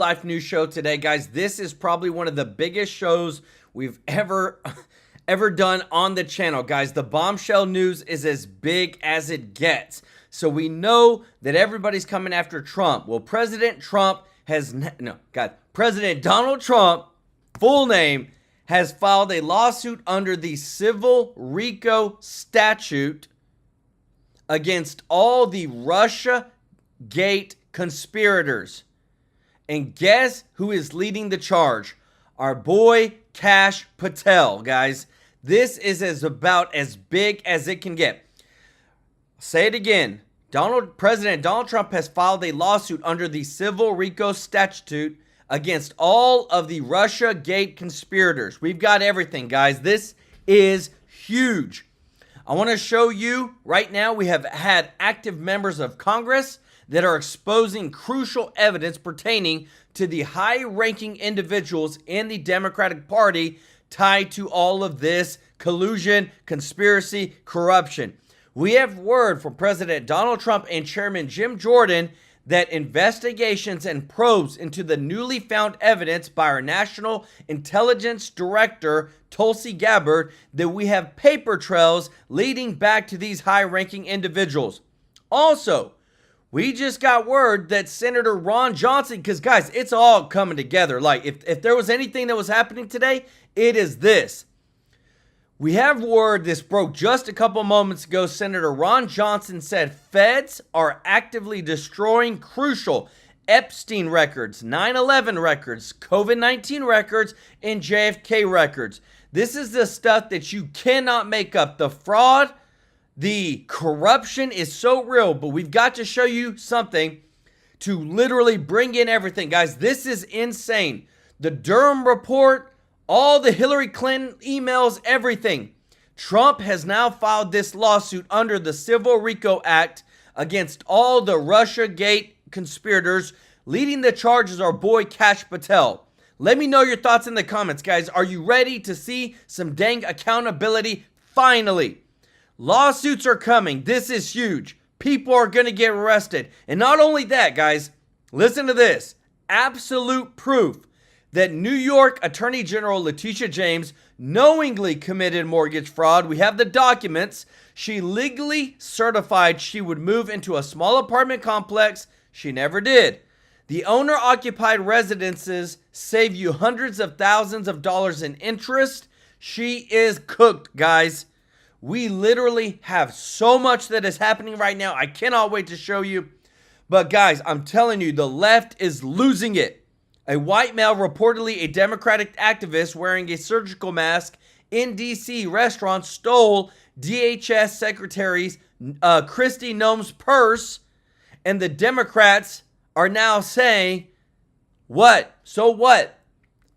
Life News Show today, guys. This is probably one of the biggest shows we've ever done on the channel, guys. The bombshell news is as big as it gets. So we know that everybody's coming after Trump. Well, President Donald Trump, full name, has filed a lawsuit under the Civil RICO statute against all the Russia Gate conspirators. And guess who is leading the charge? Our boy Kash Patel, guys. This is about as big as it can get. Say it again. President Donald Trump has filed a lawsuit under the Civil RICO statute against all of the Russia Gate conspirators. We've got everything, guys. This is huge. I want to show you right now we have had active members of Congress that are exposing crucial evidence pertaining to the high-ranking individuals in the Democratic Party tied to all of this collusion, conspiracy, corruption. We have word from President Donald Trump and Chairman Jim Jordan that investigations and probes into the newly found evidence by our National Intelligence Director, Tulsi Gabbard, that we have paper trails leading back to these high-ranking individuals. Also, we just got word that Senator Ron Johnson, because guys, it's all coming together. Like, if there was anything that was happening today, it is this. We have word, this broke just a couple moments ago. Senator Ron Johnson said feds are actively destroying crucial Epstein records, 9/11 records, COVID-19 records, and JFK records. This is the stuff that you cannot make up. The fraud, the corruption is so real, but we've got to show you something to literally bring in everything. Guys, this is insane. The Durham report, all the Hillary Clinton emails, everything. Trump has now filed this lawsuit under the Civil RICO Act against all the Russia Gate conspirators. Leading the charge is our boy Kash Patel. Let me know your thoughts in the comments, guys. Are you ready to see some dang accountability? Finally. Lawsuits are coming. This is huge. People are going to get arrested. And not only that, guys, listen to this. Absolute proof that New York Attorney General Letitia James knowingly committed mortgage fraud. We have the documents. She legally certified she would move into a small apartment complex. She never did. The owner-occupied residences save you hundreds of thousands of dollars in interest. She is cooked, guys. We literally have so much that is happening right now. I cannot wait to show you. But guys, I'm telling you, the left is losing it. A white male, reportedly a Democratic activist wearing a surgical mask in D.C. restaurant, stole DHS Secretary Kristi Noem's purse. And the Democrats are now saying, what? So what?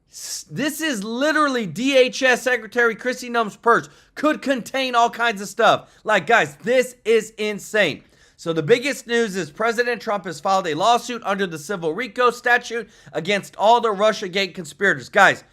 This is literally DHS Secretary Kristi Noem's purse. Could contain all kinds of stuff. Like, guys, this is insane. So the biggest news is President Trump has filed a lawsuit under the Civil RICO statute against all the Russiagate conspirators. Guys,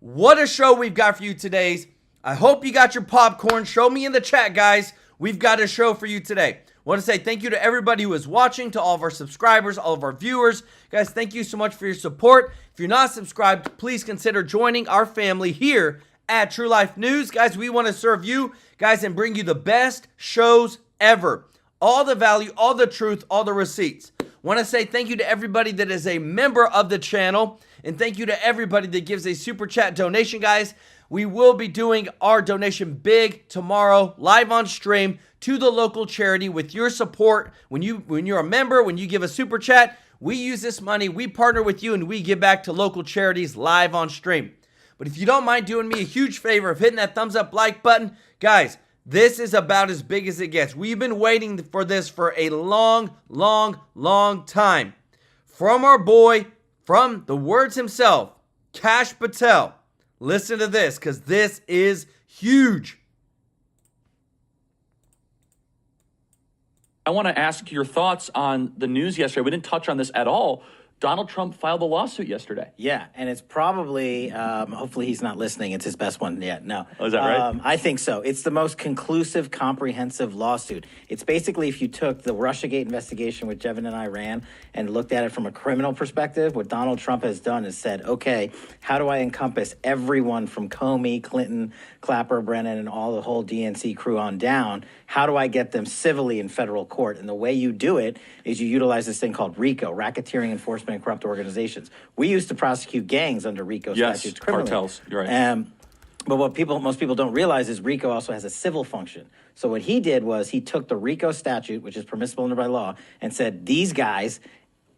what a show we've got for you today. I hope you got your popcorn. Show me in the chat, guys. We've got a show for you today. I want to say thank you to everybody who is watching, to all of our subscribers, all of our viewers. Guys, thank you so much for your support. If you're not subscribed, please consider joining our family here at TrueLife News. Guys, we want to serve you, guys, and bring you the best shows ever. All the value, all the truth, all the receipts. Want to say thank you to everybody that is a member of the channel. And thank you to everybody that gives a super chat donation, guys. We will be doing our donation big tomorrow, live on stream, to the local charity with your support. When you're a member, when you give a super chat, we use this money, we partner with you, and we give back to local charities live on stream. But if you don't mind doing me a huge favor of hitting that thumbs up like button, guys, this is about as big as it gets. We've been waiting for this for a long, long, long time. From our boy, from the words himself, Kash Patel. Listen to this, because this is huge. I want to ask your thoughts on the news yesterday. We didn't touch on this at all. Donald Trump filed a lawsuit yesterday. Yeah, and it's probably, hopefully he's not listening, it's his best one yet. No. Oh, is that right? I think so. It's the most conclusive, comprehensive lawsuit. It's basically if you took the Russiagate investigation, which Jevin and I ran, and looked at it from a criminal perspective, what Donald Trump has done is said, okay, how do I encompass everyone from Comey, Clinton, Clapper, Brennan, and all the whole DNC crew on down? How do I get them civilly in federal court? And the way you do it is you utilize this thing called RICO, Racketeering Enforcement and Corrupt Organizations. We used to prosecute gangs under RICO statutes criminally. Cartels, you're right. But what most people don't realize is RICO also has a civil function. So what he did was he took the RICO statute, which is permissible under by law, and said these guys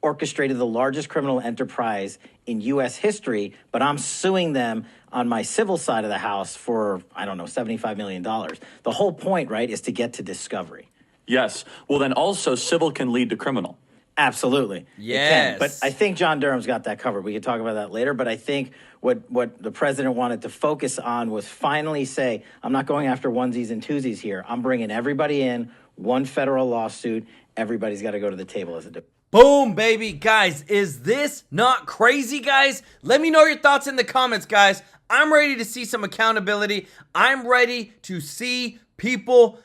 orchestrated the largest criminal enterprise in U.S. history, but I'm suing them on my civil side of the house for, I don't know, $75 million. The whole point, right, is to get to discovery. Yes. Well, then also civil can lead to criminal. Absolutely. Yes. But I think John Durham's got that covered. We can talk about that later. But I think what the president wanted to focus on was finally say, I'm not going after onesies and twosies here. I'm bringing everybody in, one federal lawsuit. Everybody's got to go to the table as a defense. Boom, baby. Guys, is this not crazy, guys? Let me know your thoughts in the comments, guys. I'm ready to see some accountability. I'm ready to see people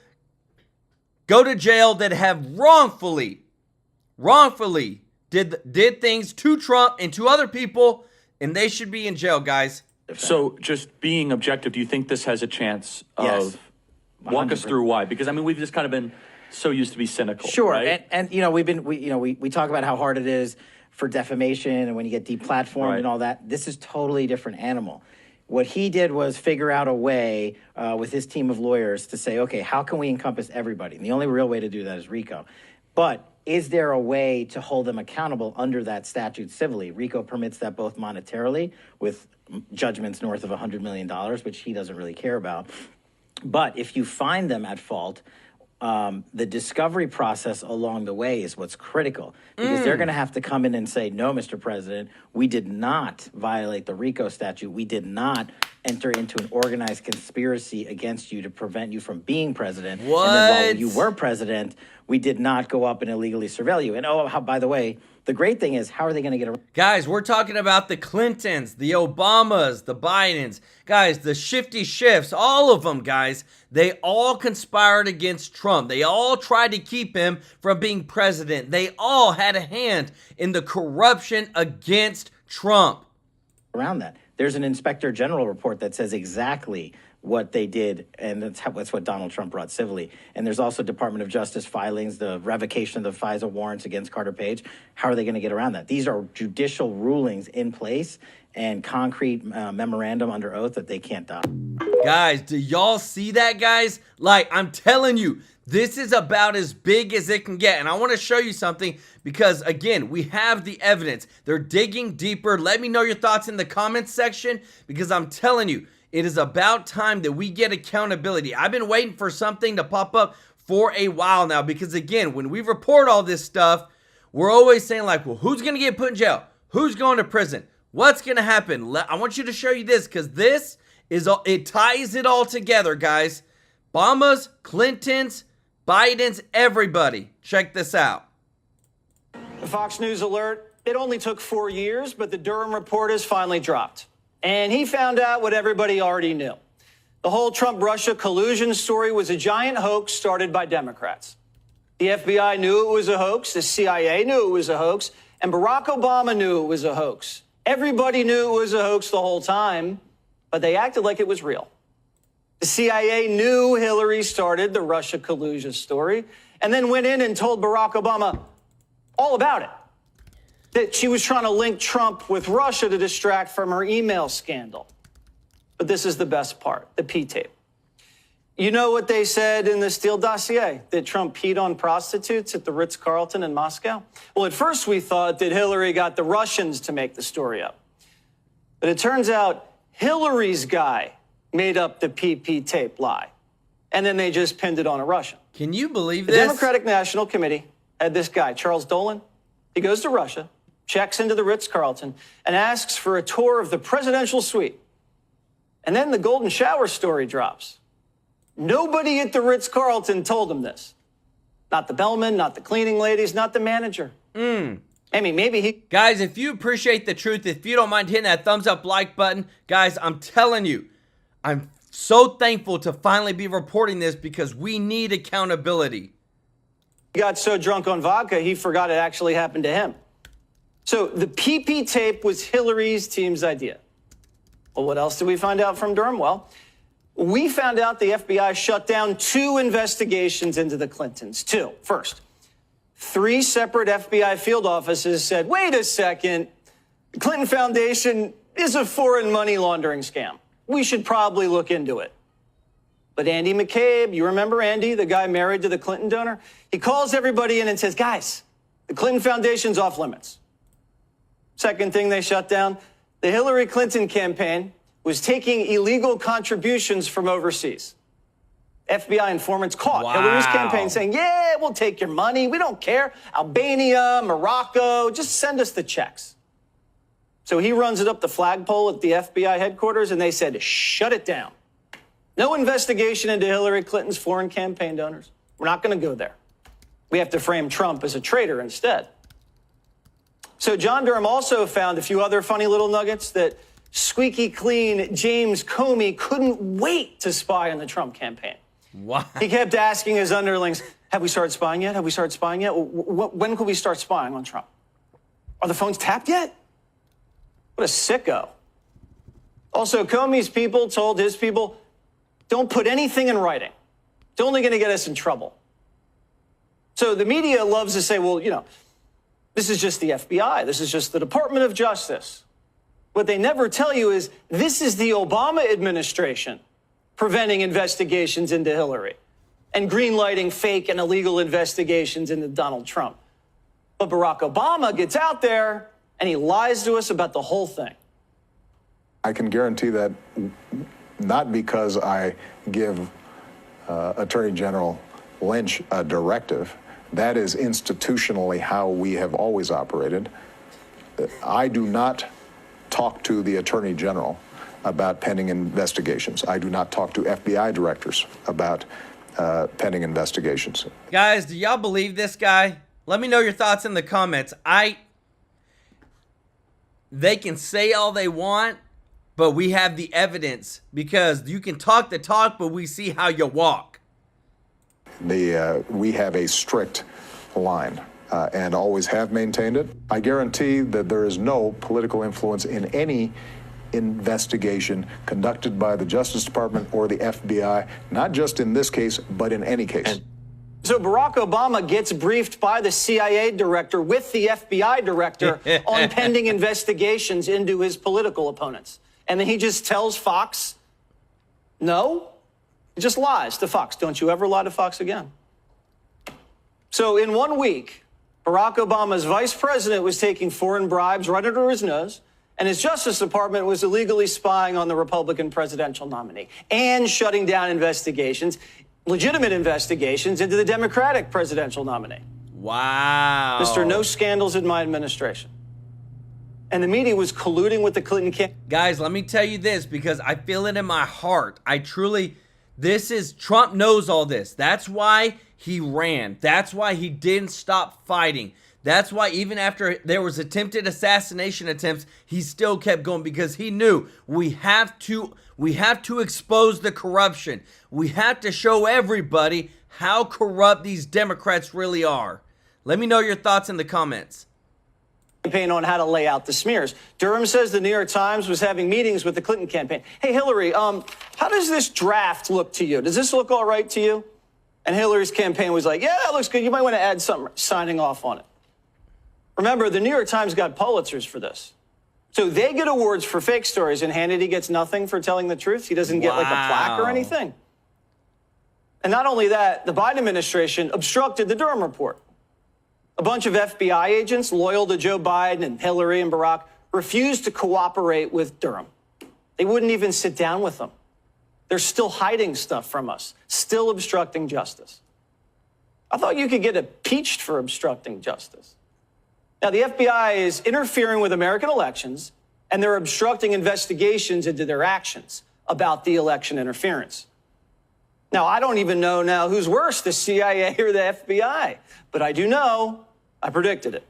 go to jail that have wrongfully did things to Trump and to other people, and they should be in jail, guys. So just being objective, do you think this has a chance of... Yes. Walk us through why? Because, I mean, we've just kind of been so used to be cynical. Sure, right? and you know we talk about how hard it is for defamation and when you get deplatformed and all that. This is totally different animal. What he did was figure out a way with his team of lawyers to say, okay, how can we encompass everybody? And the only real way to do that is RICO. But is there a way to hold them accountable under that statute civilly? RICO permits that both monetarily with judgments north of $100 million, which he doesn't really care about. But if you find them at fault, the discovery process along the way is what's critical, because they're going to have to come in and say, no, Mr. President, we did not violate the RICO statute. We did not enter into an organized conspiracy against you to prevent you from being president. What? And then while you were president, we did not go up and illegally surveil you. And by the way, the great thing is, how are they going to get around? Guys, we're talking about the Clintons, the Obamas, the Bidens. Guys, the shifty shifts, all of them, guys. They all conspired against Trump. They all tried to keep him from being president. They all had a hand in the corruption against Trump. Around that. There's an inspector general report that says exactly what they did, and that's what Donald Trump brought civilly. And there's also Department of Justice filings, the revocation of the FISA warrants against Carter Page. How are they going to get around that? These are judicial rulings in place and concrete memorandum under oath that they can't dodge. Guys, do y'all see that, guys? Like, I'm telling you, this is about as big as it can get. And I want to show you something because, again, we have the evidence. They're digging deeper. Let me know your thoughts in the comments section because I'm telling you, it is about time that we get accountability. I've been waiting for something to pop up for a while now because, again, when we report all this stuff, we're always saying, like, well, who's going to get put in jail? Who's going to prison? What's going to happen? I want you to show you this because this is all, it ties it all together, guys. Obamas, Clintons, Bidens, everybody. Check this out. Fox News alert. It only took 4 years, but the Durham report is finally dropped. And he found out what everybody already knew. The whole Trump-Russia collusion story was a giant hoax started by Democrats. The FBI knew it was a hoax, the CIA knew it was a hoax, and Barack Obama knew it was a hoax. Everybody knew it was a hoax the whole time, but they acted like it was real. The CIA knew Hillary started the Russia collusion story and then went in and told Barack Obama all about it. That she was trying to link Trump with Russia to distract from her email scandal. But this is the best part, the P tape. You know what they said in the Steele dossier? That Trump peed on prostitutes at the Ritz-Carlton in Moscow? Well, at first we thought that Hillary got the Russians to make the story up. But it turns out Hillary's guy made up the PP tape lie. And then they just pinned it on a Russian. Can you believe this? The Democratic National Committee had this guy, Charles Dolan. He goes to Russia, checks into the Ritz-Carlton, and asks for a tour of the presidential suite. And then the golden shower story drops. Nobody at the Ritz-Carlton told him this. Not the bellman, not the cleaning ladies, not the manager. I mean, maybe he... Guys, if you appreciate the truth, if you don't mind hitting that thumbs up like button, guys, I'm telling you, I'm so thankful to finally be reporting this because we need accountability. He got so drunk on vodka, he forgot it actually happened to him. So the PP tape was Hillary's team's idea. Well, what else did we find out from Durham? Well, we found out the FBI shut down 2 investigations into the Clintons. 2. First, 3 separate FBI field offices said, wait a second, the Clinton Foundation is a foreign money laundering scam. We should probably look into it. But Andy McCabe, you remember Andy, the guy married to the Clinton donor? He calls everybody in and says, guys, the Clinton Foundation's off limits. Second thing they shut down, the Hillary Clinton campaign was taking illegal contributions from overseas. FBI informants caught Hillary's campaign saying, yeah, we'll take your money. We don't care. Albania, Morocco, just send us the checks. So he runs it up the flagpole at the FBI headquarters, and they said, shut it down. No investigation into Hillary Clinton's foreign campaign donors. We're not going to go there. We have to frame Trump as a traitor instead. So John Durham also found a few other funny little nuggets that squeaky clean James Comey couldn't wait to spy on the Trump campaign. Wow. He kept asking his underlings, have we started spying yet? Have we started spying yet? When could we start spying on Trump? Are the phones tapped yet? What a sicko. Also, Comey's people told his people, don't put anything in writing. It's only going to get us in trouble. So the media loves to say, well, you know, this is just the FBI. This is just the Department of Justice. What they never tell you is this is the Obama administration preventing investigations into Hillary and greenlighting fake and illegal investigations into Donald Trump. But Barack Obama gets out there and he lies to us about the whole thing. I can guarantee that not because I give Attorney General Lynch a directive. That is institutionally how we have always operated. I do not talk to the Attorney General about pending investigations. I do not talk to FBI directors about pending investigations. Guys, do y'all believe this guy? Let me know your thoughts in the comments. They can say all they want, but we have the evidence because you can talk the talk, but we see how you walk. We have a strict line and always have maintained it. I guarantee that there is no political influence in any investigation conducted by the Justice Department or the FBI, not just in this case, but in any case. So Barack Obama gets briefed by the CIA director with the FBI director on pending investigations into his political opponents. And then he just tells Fox, no, he just lies to Fox. Don't you ever lie to Fox again. So in 1 week, Barack Obama's vice president was taking foreign bribes right under his nose, and his Justice Department was illegally spying on the Republican presidential nominee and shutting down investigations, legitimate investigations into the Democratic presidential nominee. Wow. Mr. No scandals in my administration. And the media was colluding with the Clinton campaign. Guys, let me tell you this because I feel it in my heart. Trump knows all this. That's why he ran. That's why he didn't stop fighting. That's why even after there was attempted assassination attempts, he still kept going because he knew we have to expose the corruption. We have to show everybody how corrupt these Democrats really are. Let me know your thoughts in the comments. Campaign on how to lay out the smears. Durham says the New York Times was having meetings with the Clinton campaign. Hey, Hillary, how does this draft look to you? Does this look all right to you? And Hillary's campaign was like, yeah, it looks good. You might want to add something, signing off on it. Remember, the New York Times got Pulitzers for this. So they get awards for fake stories, and Hannity gets nothing for telling the truth. He doesn't get like a plaque or anything. And not only that, the Biden administration obstructed the Durham report. A bunch of FBI agents loyal to Joe Biden and Hillary and Barack refused to cooperate with Durham. They wouldn't even sit down with them. They're still hiding stuff from us, still obstructing justice. I thought you could get impeached for obstructing justice. Now, the FBI is interfering with American elections, and they're obstructing investigations into their actions about the election interference. Now, I don't even know now who's worse, the CIA or the FBI, but I do know I predicted it.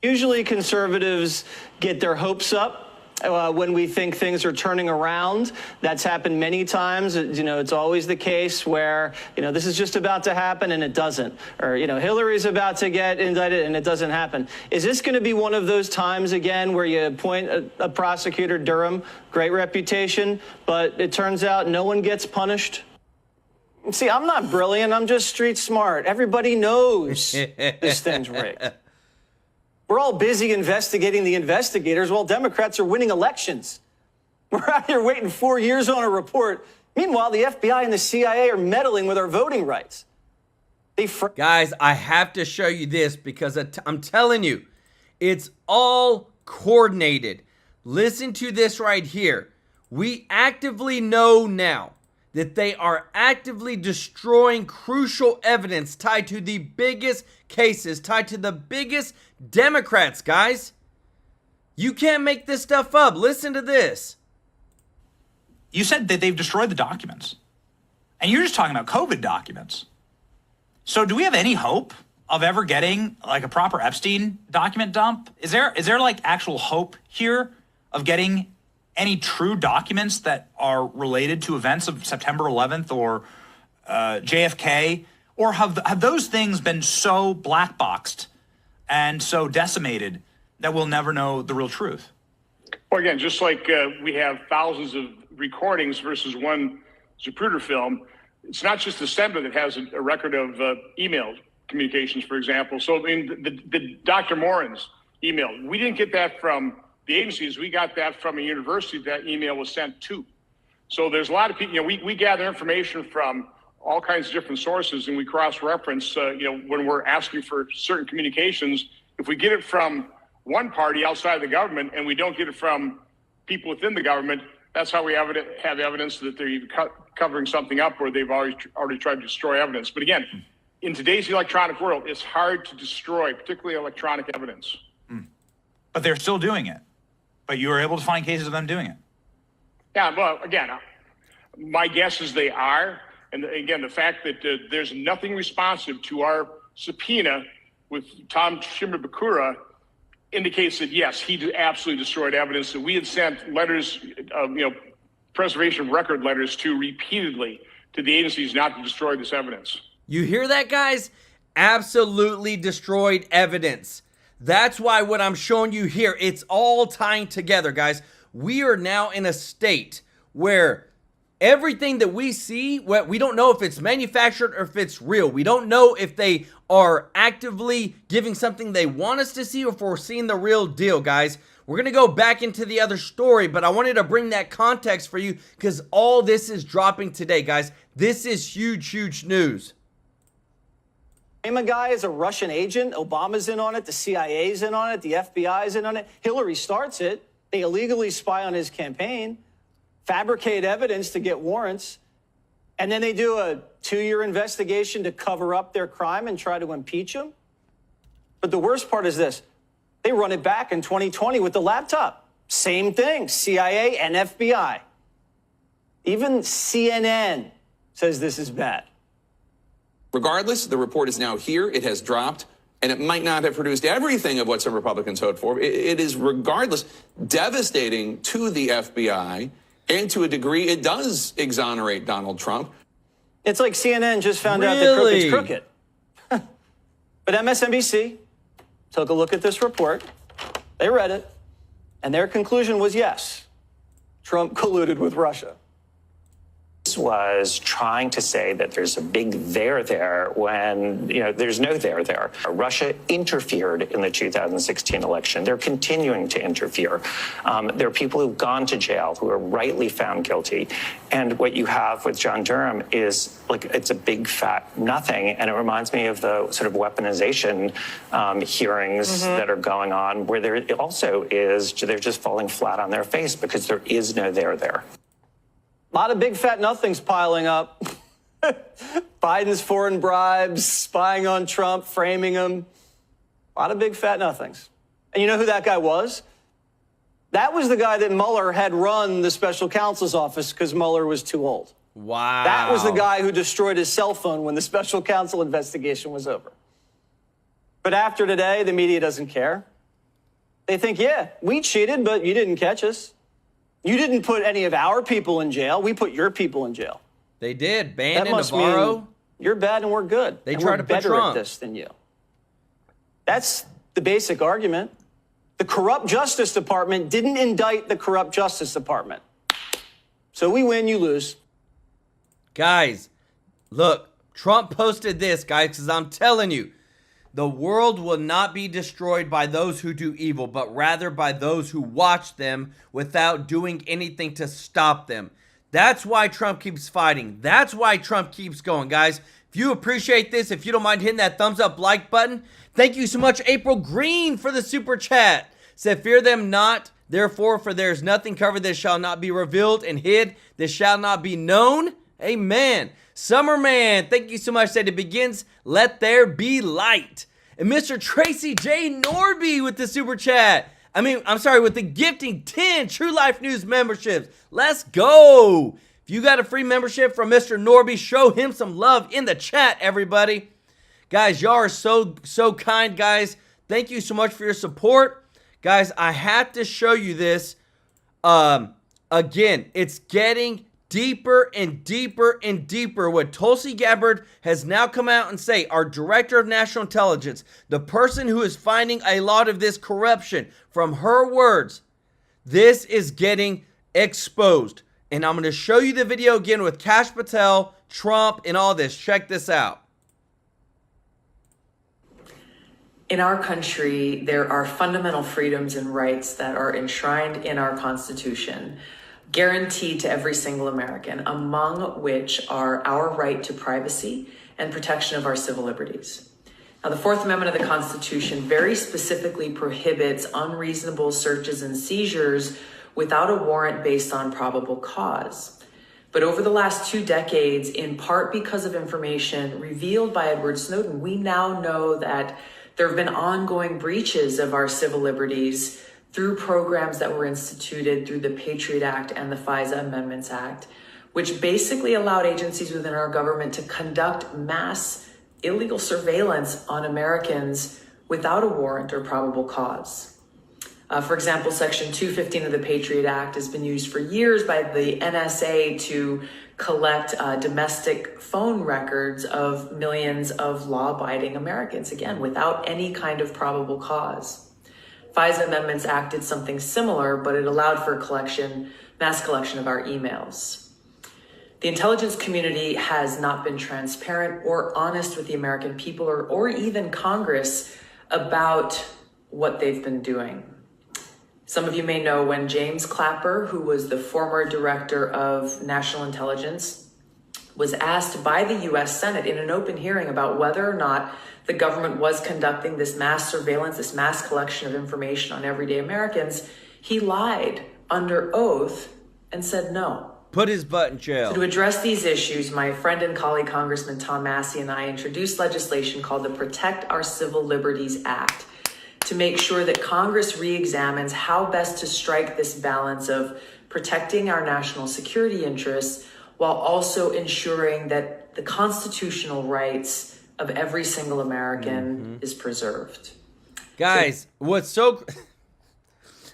Usually conservatives get their hopes up when we think things are turning around. That's happened many times. You know, it's always the case where, you know, this is just about to happen and it doesn't. Or, you know, Hillary's about to get indicted and it doesn't happen. Is this going to be one of those times again where you appoint a prosecutor, Durham, great reputation, but it turns out no one gets punished? See, I'm not brilliant. I'm just street smart. Everybody knows this thing's rigged. We're all busy investigating the investigators while Democrats are winning elections. We're out here waiting 4 years on a report. Meanwhile, the FBI and the CIA are meddling with our voting rights. Guys, I have to show you this because I'm telling you, it's all coordinated. Listen to this right here. We actively know now that they are actively destroying crucial evidence tied to the biggest cases, tied to the biggest Democrats, guys. You can't make this stuff up. Listen to this. You said that they've destroyed the documents. And you're just talking about COVID documents. So do we have any hope of ever getting like a proper Epstein document dump? Is there like actual hope here of getting any true documents that are related to events of September 11th or JFK? Or have those things been so black boxed and so decimated that we'll never know the real truth? Well, again, just like we have thousands of recordings versus one Zapruder film, it's not just the Senate that has a record of email communications, for example. So, I mean, the Dr. Morin's email, we didn't get that from the agencies. We got that from a university that email was sent to. So there's a lot of people, you know, we gather information from all kinds of different sources, and we cross-reference, you know, when we're asking for certain communications. If we get it from one party outside of the government and we don't get it from people within the government, that's how we have evidence that they're either covering something up or they've already tried to destroy evidence. But again, in today's electronic world, it's hard to destroy, particularly electronic evidence. But they're still doing it. But you were able to find cases of them doing it. Yeah, well, again, my guess is they are. And again, the fact that there's nothing responsive to our subpoena with Tom Shimabukuro indicates that, yes, he absolutely destroyed evidence that we had sent letters, you know, preservation of record letters to repeatedly to the agencies not to destroy this evidence. You hear that, guys? Absolutely destroyed evidence. That's why what I'm showing you here, it's all tying together, guys. We are now in a state where everything that we see, we don't know if it's manufactured or if it's real. We don't know if they are actively giving something they want us to see or if we're seeing the real deal, guys. We're going to go back into the other story, but I wanted to bring that context for you because all this is dropping today, guys. This is huge, huge news. A guy is a Russian agent. Obama's in on it. The CIA's in on it. The FBI's in on it. Hillary starts it. They illegally spy on his campaign, fabricate evidence to get warrants, and then they do a 2-year investigation to cover up their crime and try to impeach him. But the worst part is this. They run it back in 2020 with the laptop. Same thing, CIA and FBI. Even CNN says this is bad. Regardless, the report is now here. It has dropped, and it might not have produced everything of what some Republicans hoped for. It is, regardless, devastating to the FBI, and to a degree, it does exonerate Donald Trump. It's like CNN just found out that Crooked's crooked. But MSNBC took a look at this report. They read it, and their conclusion was yes, Trump colluded with Russia. Was trying to say that there's a big there when, you know, there's no there. Russia interfered in the 2016 election. They're continuing to interfere. There are people who've gone to jail who are rightly found guilty. And what you have with John Durham is like, it's a big fat nothing. And it reminds me of the sort of weaponization hearings that are going on where there also is, they're just falling flat on their face because there is no there. A lot of big fat nothings piling up. Biden's foreign bribes, spying on Trump, framing him. A lot of big fat nothings. And you know who that guy was? That was the guy that Mueller had run the special counsel's office because Mueller was too old. Wow. That was the guy who destroyed his cell phone when the special counsel investigation was over. But after today, the media doesn't care. They think, yeah, we cheated, but you didn't catch us. You didn't put any of our people in jail. We put your people in jail. They did. That Bannon, must Navarro. mean you're bad and we're good. They and try we're to put better Trump. at this than you. That's the basic argument. The corrupt Justice Department didn't indict the corrupt Justice Department. So we win, you lose. Guys, look, Trump posted this, guys, because I'm telling you, the world will not be destroyed by those who do evil, but rather by those who watch them without doing anything to stop them. That's why Trump keeps fighting. That's why Trump keeps going, guys. If you appreciate this, if you don't mind hitting that thumbs up like button, thank you so much, April Green, for the super chat. Said, fear them not, therefore, for there is nothing covered that shall not be revealed, and hid that shall not be known. Amen. Summerman, thank you so much. Said it begins, let there be light. And Mr. Tracy J. Norby with the super chat. With the gifting 10 TrueLife News memberships. Let's go. If you got a free membership from Mr. Norby, show him some love in the chat, everybody. Guys, y'all are so kind, guys. Thank you so much for your support. Guys, I have to show you this. Again, it's getting deeper and deeper and deeper. What Tulsi Gabbard has now come out and say, our director of national intelligence, the person who is finding a lot of this corruption, from her words, this is getting exposed. And I'm going to show you the video again with Kash Patel, Trump, and all this. Check this out. In our country, there are fundamental freedoms and rights that are enshrined in our Constitution, guaranteed to every single American, among which are our right to privacy and protection of our civil liberties. Now, the Fourth Amendment of the Constitution very specifically prohibits unreasonable searches and seizures without a warrant based on probable cause. But over the last 2 decades, in part because of information revealed by Edward Snowden, we now know that there have been ongoing breaches of our civil liberties through programs that were instituted through the Patriot Act and the FISA Amendments Act, which basically allowed agencies within our government to conduct mass illegal surveillance on Americans without a warrant or probable cause. For example, Section 215 of the Patriot Act has been used for years by the NSA to collect domestic phone records of millions of law-abiding Americans, again, without any kind of probable cause. FISA Amendments Act did something similar, but it allowed for mass collection of our emails. The intelligence community has not been transparent or honest with the American people or even Congress about what they've been doing. Some of you may know when James Clapper, who was the former director of national intelligence, was asked by the U.S. Senate in an open hearing about whether or not the government was conducting this mass surveillance, this mass collection of information on everyday Americans, he lied under oath and said no. Put his butt in jail. So to address these issues, my friend and colleague Congressman Tom Massey and I introduced legislation called the Protect Our Civil Liberties Act to make sure that Congress re-examines how best to strike this balance of protecting our national security interests while also ensuring that the constitutional rights of every single American is preserved. Guys,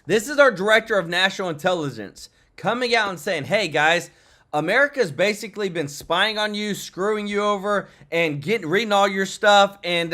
this is our director of national intelligence coming out and saying, hey guys, America's basically been spying on you, screwing you over, and reading all your stuff, and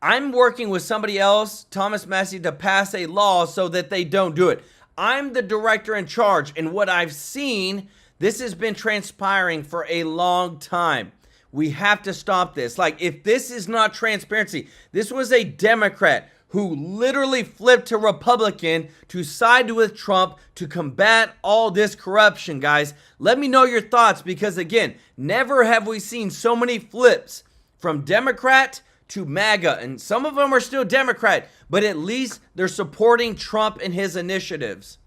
I'm working with somebody else, Thomas Massey, to pass a law so that they don't do it. I'm the director in charge, and what I've seen, this has been transpiring for a long time. We have to stop this. Like, if this is not transparency, this was a Democrat who literally flipped to Republican to side with Trump to combat all this corruption, guys. Let me know your thoughts because, again, never have we seen so many flips from Democrat to MAGA. And some of them are still Democrat, but at least they're supporting Trump and his initiatives.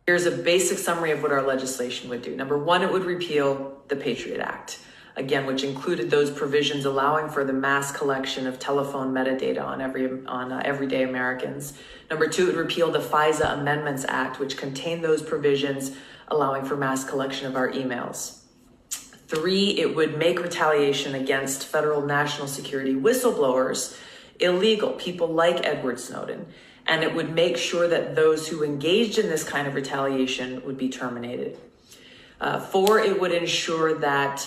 Here's a basic summary of what our legislation would do. Number one, it would repeal the Patriot Act, again, which included those provisions allowing for the mass collection of telephone metadata on everyday Americans. Number two, it would repeal the FISA Amendments Act, which contained those provisions allowing for mass collection of our emails. Three, it would make retaliation against federal national security whistleblowers illegal, people like Edward Snowden. and it would make sure that those who engaged in this kind of retaliation would be terminated. 4, it would ensure that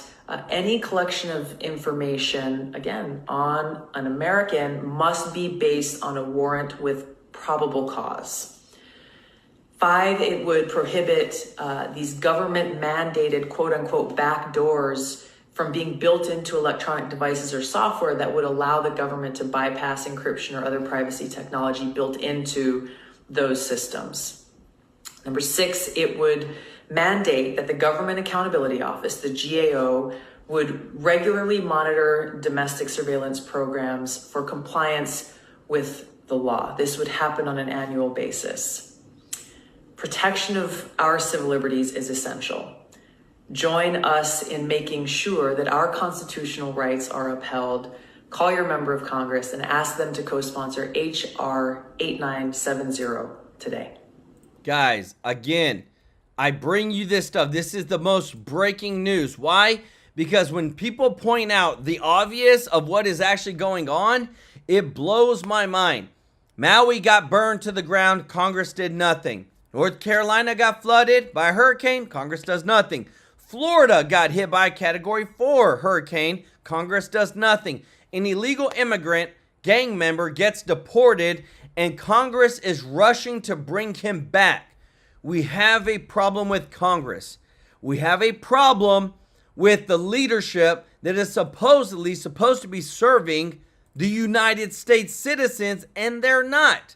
any collection of information, again, on an American must be based on a warrant with probable cause. 5, it would prohibit these government-mandated, quote-unquote, backdoors from being built into electronic devices or software that would allow the government to bypass encryption or other privacy technology built into those systems. Number 6, it would mandate that the Government Accountability Office, the GAO, would regularly monitor domestic surveillance programs for compliance with the law. This would happen on an annual basis. Protection of our civil liberties is essential. Join us in making sure that our constitutional rights are upheld. Call your member of Congress and ask them to co-sponsor H.R. 8970 today. Guys, again, I bring you this stuff. This is the most breaking news. Why? Because when people point out the obvious of what is actually going on, it blows my mind. Maui got burned to the ground. Congress did nothing. North Carolina got flooded by a hurricane. Congress does nothing. Florida got hit by a Category 4 hurricane. Congress does nothing. An illegal immigrant gang member gets deported, and Congress is rushing to bring him back. We have a problem with Congress. We have a problem with the leadership that is supposedly supposed to be serving the United States citizens, and they're not.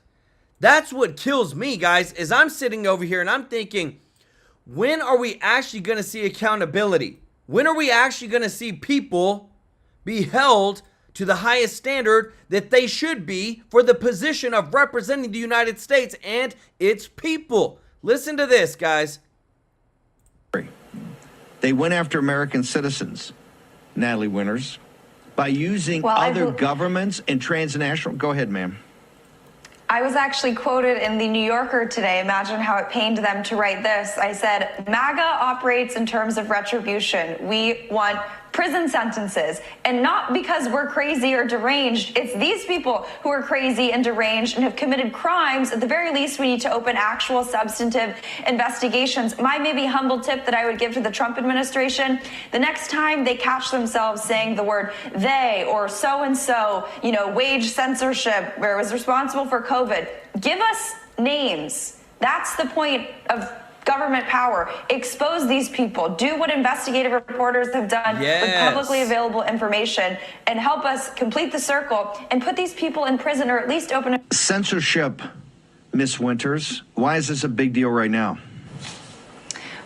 That's what kills me, guys, is I'm sitting over here and I'm thinking, when are we actually going to see accountability? When are we actually going to see people be held to the highest standard that they should be for the position of representing the United States and its people? Listen to this, guys. They went after American citizens, Natalie Winters, by using other governments and transnational. Go ahead, ma'am. I was actually quoted in the New Yorker today. Imagine how it pained them to write this. I said, MAGA operates in terms of retribution. We want prison sentences, and not because we're crazy or deranged. It's these people who are crazy and deranged and have committed crimes. At the very least, we need to open actual substantive investigations. My maybe humble tip that I would give to the Trump administration, the next time they catch themselves saying the word they or so-and-so, you know, wage censorship, where it was responsible for COVID, give us names. That's the point of government power. Expose these people. Do what investigative reporters have done with publicly available information, and help us complete the circle and put these people in prison, or at least open a censorship. Miss Winters, why is this a big deal right now?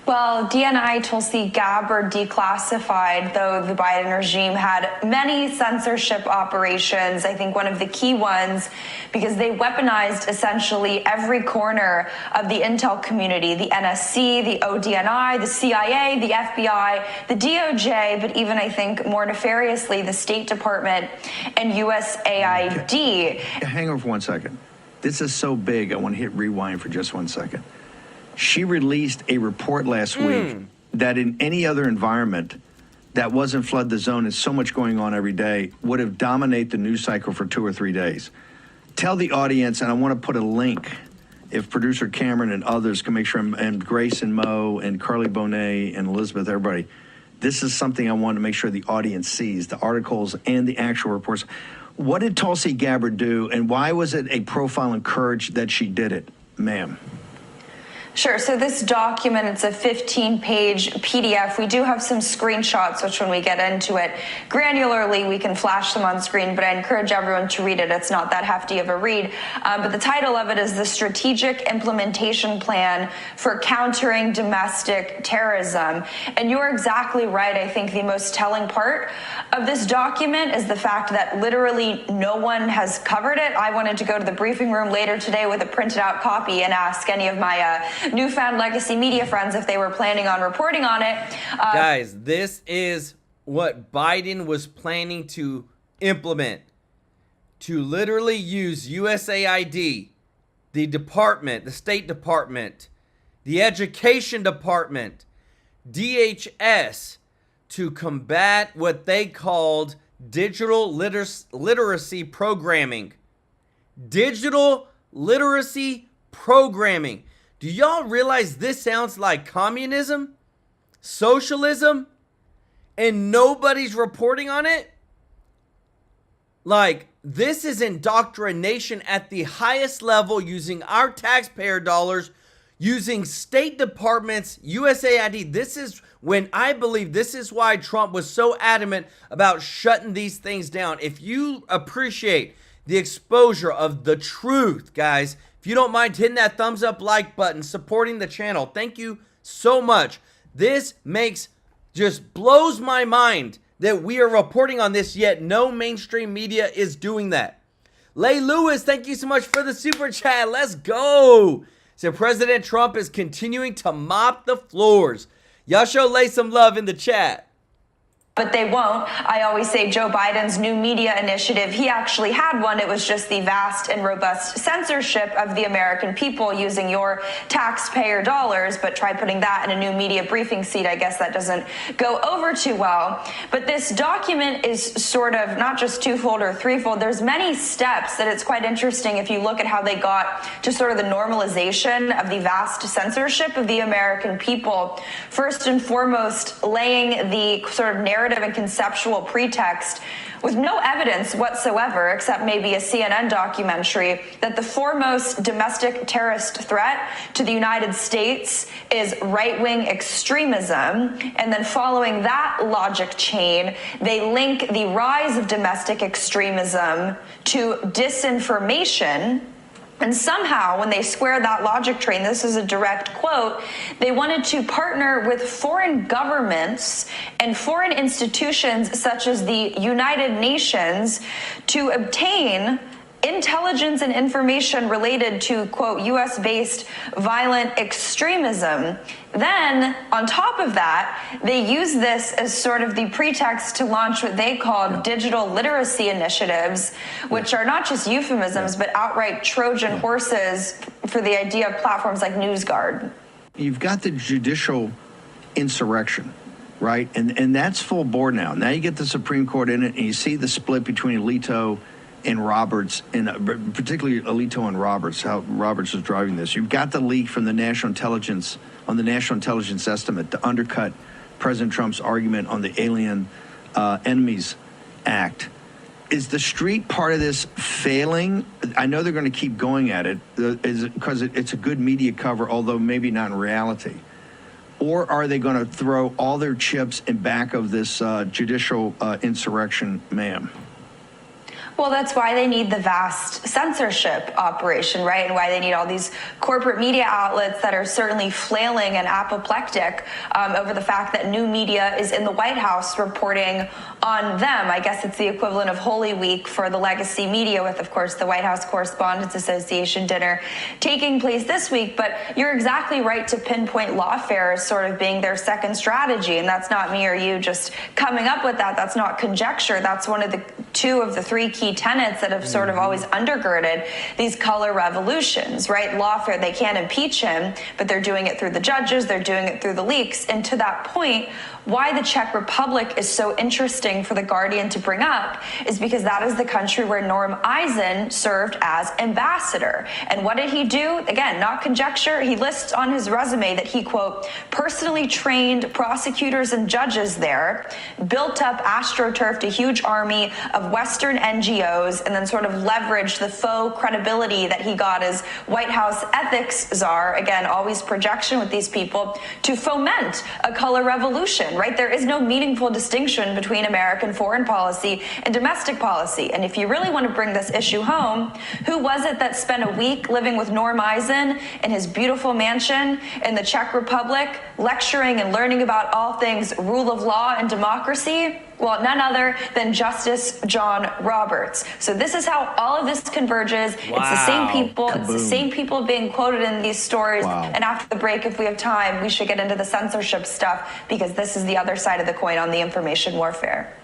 Well, DNI Tulsi Gabbard declassified, though the Biden regime had many censorship operations. I think one of the key ones, because they weaponized essentially every corner of the intel community, the NSC, the ODNI, the CIA, the FBI, the DOJ, but even I think more nefariously, the State Department and USAID. Hang on for 1 second. This is so big, I want to hit rewind for just 1 second. She released a report last week that in any other environment that wasn't flood the zone, and so much going on every day, would have dominated the news cycle for 2 or 3 days. Tell the audience, and I want to put a link, if producer Cameron and others can make sure, and Grace and Mo and Carly Bonet and Elizabeth, everybody, this is something I want to make sure the audience sees, the articles and the actual reports. What did Tulsi Gabbard do, and why was it a profile in courage that she did it, ma'am? Sure. So this document, it's a 15-page PDF. We do have some screenshots, which when we get into it granularly, we can flash them on screen, but I encourage everyone to read it. It's not that hefty of a read. But the title of it is The Strategic Implementation Plan for Countering Domestic Terrorism. And you're exactly right. I think the most telling part of this document is the fact that literally no one has covered it. I wanted to go to the briefing room later today with a printed out copy and ask any of my newfound legacy media friends if they were planning on reporting on it. Guys, this is what Biden was planning to implement, to literally use USAID, the department, the State Department, the Education Department, DHS, to combat what they called digital literacy programming. Digital literacy programming. Do y'all realize this sounds like communism, socialism, and nobody's reporting on it? Like, this is indoctrination at the highest level, using our taxpayer dollars, using State Department's USAID. This is when I believe this is why Trump was so adamant about shutting these things down. If you appreciate the exposure of the truth, guys, if you don't mind hitting that thumbs up like button, supporting the channel, thank you so much. This just blows my mind that we are reporting on this, yet no mainstream media is doing that. Lay Lewis, thank you so much for the super chat. Let's go. So President Trump is continuing to mop the floors. Y'all show Lay some love in the chat. But they won't. I always say Joe Biden's new media initiative, he actually had one. It was just the vast and robust censorship of the American people using your taxpayer dollars. But try putting that in a new media briefing seat. I guess that doesn't go over too well. But this document is sort of not just twofold or threefold. There's many steps that it's quite interesting if you look at how they got to sort of the normalization of the vast censorship of the American people. First and foremost, laying the sort of narrative and conceptual pretext with no evidence whatsoever, except maybe a CNN documentary, that the foremost domestic terrorist threat to the United States is right-wing extremism. And then following that logic chain, they link the rise of domestic extremism to disinformation. And somehow, when they squared that logic train, this is a direct quote, they wanted to partner with foreign governments and foreign institutions such as the United Nations to obtain intelligence and information related to, quote, U.S.-based violent extremism. Then, on top of that, they use this as sort of the pretext to launch what they call digital literacy initiatives, which are not just euphemisms, but outright Trojan horses for the idea of platforms like NewsGuard. You've got the judicial insurrection, right? And that's full bore now. Now you get the Supreme Court in it, and you see the split between Alito and Roberts, and particularly Alito and Roberts, how Roberts is driving this. You've got the leak from the National Intelligence, on the National Intelligence estimate to undercut President Trump's argument on the Alien Enemies Act. Is the street part of this failing? I know they're going to keep going at it because it's a good media cover, although maybe not in reality. Or are they going to throw all their chips in back of this judicial insurrection, ma'am? Well, that's why they need the vast censorship operation, right? And why they need all these corporate media outlets that are certainly flailing and apoplectic over the fact that new media is in the White House reporting on them. I guess it's the equivalent of Holy Week for the legacy media, with, of course, the White House Correspondents Association dinner taking place this week. But you're exactly right to pinpoint lawfare as sort of being their second strategy. And that's not me or you just coming up with that. That's not conjecture. That's one of the two of the three key tenets that have sort of always undergirded these color revolutions, right? Lawfare, they can't impeach him, but they're doing it through the judges, they're doing it through the leaks. And to that point, why the Czech Republic is so interesting for The Guardian to bring up is because that is the country where Norm Eisen served as ambassador. And what did he do? Again, not conjecture. He lists on his resume that he, quote, personally trained prosecutors and judges there, built up, astroturfed a huge army of Western NGOs, and then sort of leveraged the faux credibility that he got as White House ethics czar, again, always projection with these people, to foment a color revolution. Right? There is no meaningful distinction between American foreign policy and domestic policy. And if you really want to bring this issue home, who was it that spent a week living with Norm Eisen in his beautiful mansion in the Czech Republic, lecturing and learning about all things rule of law and democracy? Well, none other than Justice John Roberts. So this is how all of this converges. Wow. It's the same people. Kaboom. It's the same people being quoted in these stories. Wow. And after the break, if we have time, we should get into the censorship stuff, because this is the other side of the coin on the information warfare.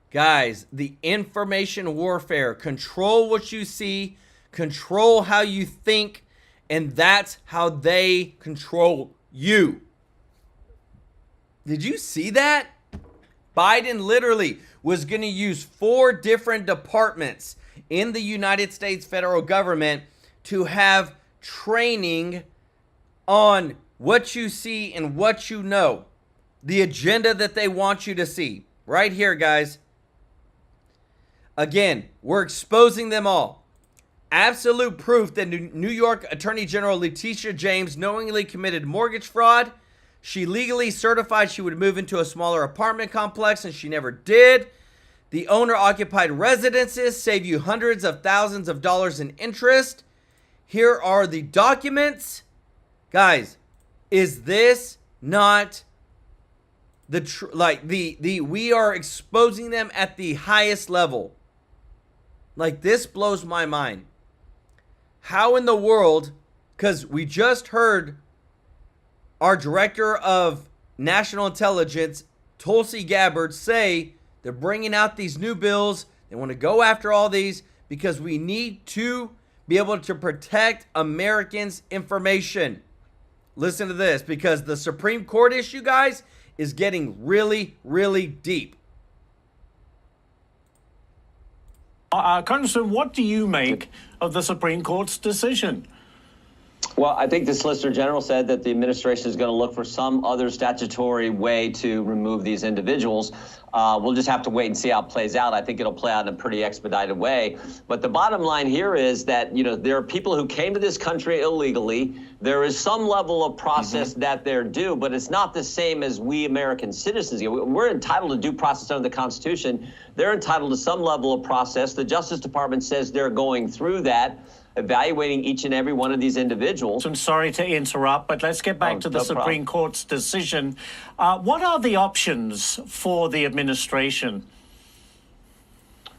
Guys, the information warfare. Control what you see, control how you think, and that's how they control you. Did you see that? Biden literally was going to use 4 different departments in the United States federal government to have training on what you see and what you know. The agenda that they want you to see. Right here, guys. Again, we're exposing them all. Absolute proof that New York Attorney General Letitia James knowingly committed mortgage fraud. She legally certified she would move into a smaller apartment complex, and she never did. The owner-occupied residences save you hundreds of thousands of dollars in interest. Here are the documents. Guys, is this not we are exposing them at the highest level? Like, this blows my mind. How in the world, because we just heard our director of national intelligence, Tulsi Gabbard, say they're bringing out these new bills. They want to go after all these because we need to be able to protect Americans' information. Listen to this, because the Supreme Court issue, guys, is getting really, really deep. Congressman, what do you make of the Supreme Court's decision? Well, I think the Solicitor General said that the administration is going to look for some other statutory way to remove these individuals. We'll just have to wait and see how it plays out. I think it'll play out in a pretty expedited way. But the bottom line here is that, there are people who came to this country illegally. There is some level of process that they're due, but it's not the same as we American citizens. We're entitled to due process under the Constitution. They're entitled to some level of process. The Justice Department says they're going through that, evaluating each and every one of these individuals. I'm sorry to interrupt, but let's get back to the Supreme Court's decision. What are the options for the administration?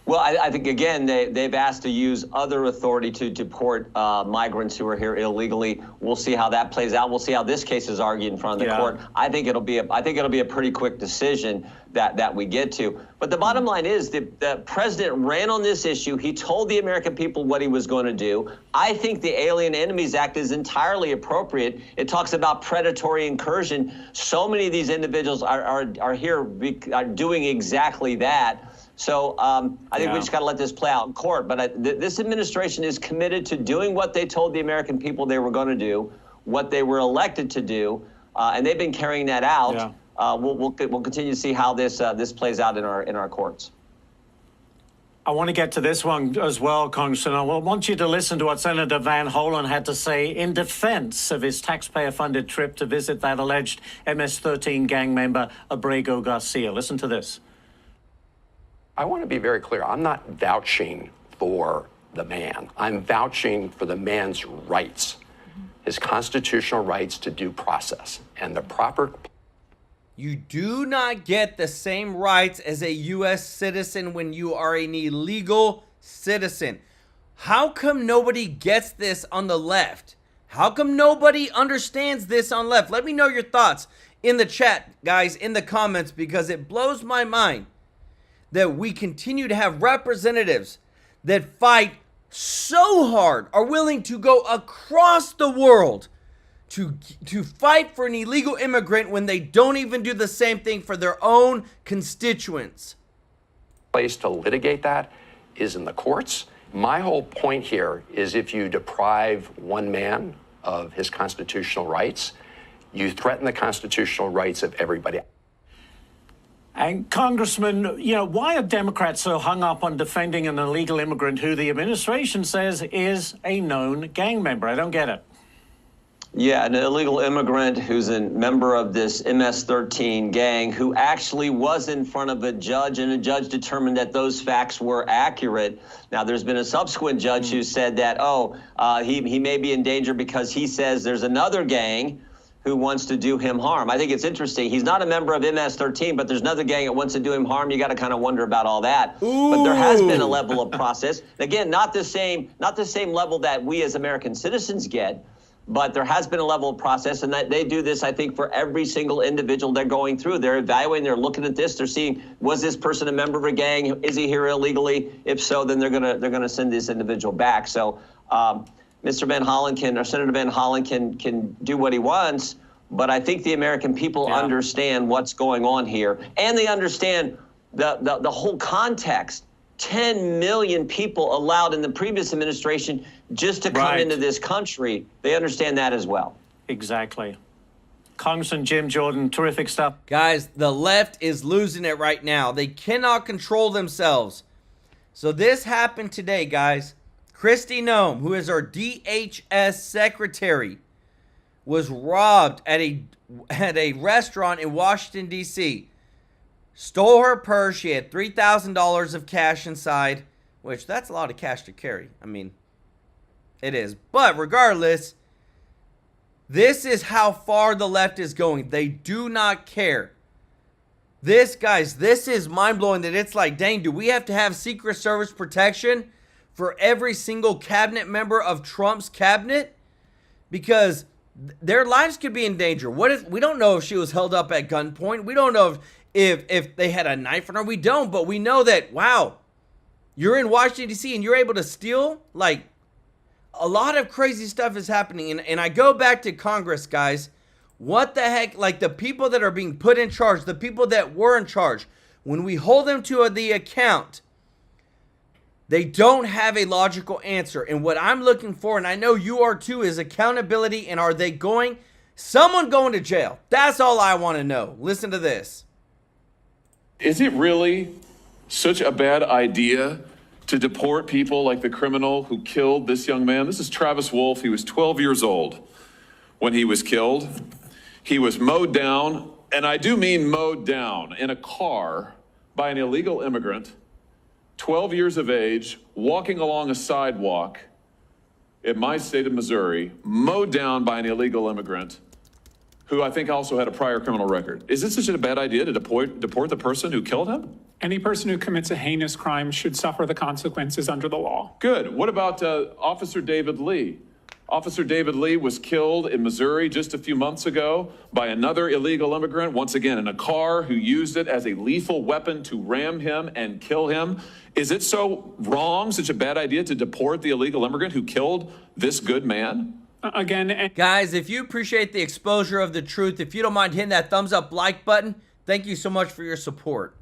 Well, I think, again, they've asked to use other authority to deport migrants who are here illegally. We'll see how that plays out. We'll see how this case is argued in front of the court. I think it'll be a pretty quick decision that we get to. But the bottom line is the president ran on this issue. He told the American people what he was going to do. I think the Alien Enemies Act is entirely appropriate. It talks about predatory incursion. So many of these individuals are here doing exactly that. So I think we just got to let this play out in court. But this administration is committed to doing what they told the American people they were going to do, what they were elected to do, and they've been carrying that out. Yeah. We'll continue to see how this plays out in our courts. I want to get to this one as well, Congressman. I want you to listen to what Senator Van Hollen had to say in defense of his taxpayer-funded trip to visit that alleged MS-13 gang member, Abrego Garcia. Listen to this. I want to be very clear. I'm not vouching for the man. I'm vouching for the man's rights, his constitutional rights to due process and the proper. You do not get the same rights as a U.S. citizen when you are an illegal citizen. How come nobody gets this on the left? How come nobody understands this on left? Let me know your thoughts in the chat, guys, in the comments, because it blows my mind that we continue to have representatives that fight so hard, are willing to go across the world to fight for an illegal immigrant when they don't even do the same thing for their own constituents. Place to litigate that is in the courts. My whole point here is if you deprive one man of his constitutional rights, you threaten the constitutional rights of everybody. And Congressman, why are Democrats so hung up on defending an illegal immigrant who the administration says is a known gang member? I don't get it. Yeah, an illegal immigrant who's a member of this MS-13 gang who actually was in front of a judge, and a judge determined that those facts were accurate. Now, there's been a subsequent judge who said that, he may be in danger because he says there's another gang who wants to do him harm. I think it's interesting. He's not a member of MS-13, but there's another gang that wants to do him harm. You got to kind of wonder about all that. Ooh. But there has been a level of process. Again, not the same level that we as American citizens get, but there has been a level of process, and that they do this, I think, for every single individual they're going through. They're evaluating, they're looking at this, they're seeing, was this person a member of a gang? Is he here illegally? If so, then they're gonna send this individual back. So Mr. Van Hollen Senator Van Hollen can do what he wants, but I think the American people understand what's going on here, and they understand the whole context 10 million people allowed in the previous administration just to come into this country. They understand that as well. Exactly. Congressman Jim Jordan, terrific stuff. Guys, the left is losing it right now. They cannot control themselves. So this happened today, guys. Kristi Noem, who is our DHS secretary, was robbed at a restaurant in Washington, D.C. Stole her purse. She had $3,000 of cash inside, which that's a lot of cash to carry. I mean, it is. But regardless, this is how far the left is going. They do not care. This, guys, this is mind-blowing that it's like, dang, do we have to have Secret Service protection for every single cabinet member of Trump's cabinet? Because their lives could be in danger. What if we don't know if she was held up at gunpoint? We don't know if they had a knife on her. We don't, but we know that, wow, you're in Washington, D.C. and you're able to steal. Like, a lot of crazy stuff is happening. And I go back to Congress, guys. What the heck? Like, the people that are being put in charge, the people that were in charge, when we hold them to the account, they don't have a logical answer. And what I'm looking for, and I know you are too, is accountability. And are they someone going to jail? That's all I want to know. Listen to this. Is it really such a bad idea to deport people like the criminal who killed this young man? This is Travis Wolf. He was 12 years old when he was killed. He was mowed down, and I do mean mowed down, in a car by an illegal immigrant, 12 years of age, walking along a sidewalk in my state of Missouri, mowed down by an illegal immigrant who I think also had a prior criminal record. Is this such a bad idea to deport the person who killed him? Any person who commits a heinous crime should suffer the consequences under the law. Good. What about Officer David Lee? Officer David Lee was killed in Missouri just a few months ago by another illegal immigrant, once again in a car, who used it as a lethal weapon to ram him and kill him. Is it so wrong, such a bad idea to deport the illegal immigrant who killed this good man? Again, guys, if you appreciate the exposure of the truth, if you don't mind hitting that thumbs up like button, thank you so much for your support.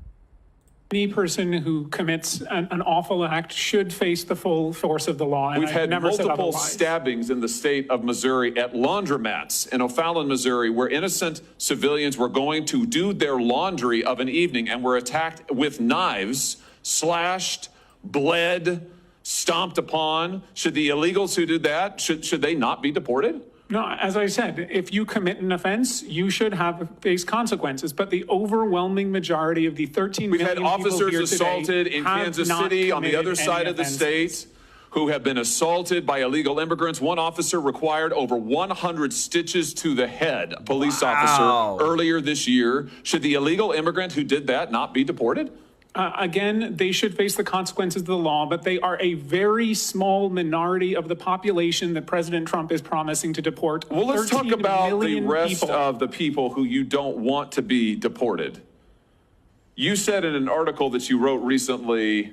Any person who commits an awful act should face the full force of the law. And We've had multiple stabbings in the state of Missouri at laundromats in O'Fallon, Missouri, where innocent civilians were going to do their laundry of an evening and were attacked with knives, slashed, bled, stomped upon. Should the illegals who did that, should they not be deported? No, as I said, if you commit an offense, you should face consequences. But the overwhelming majority of the 13 million people here today We've had officers assaulted in Kansas City on the other side of the state who have been assaulted by illegal immigrants. One officer required over 100 stitches to the head, a police officer, earlier this year. Should the illegal immigrant who did that not be deported? Again, they should face the consequences of the law, but they are a very small minority of the population that President Trump is promising to deport. Well, let's talk about the rest of the people who you don't want to be deported. You said in an article that you wrote recently,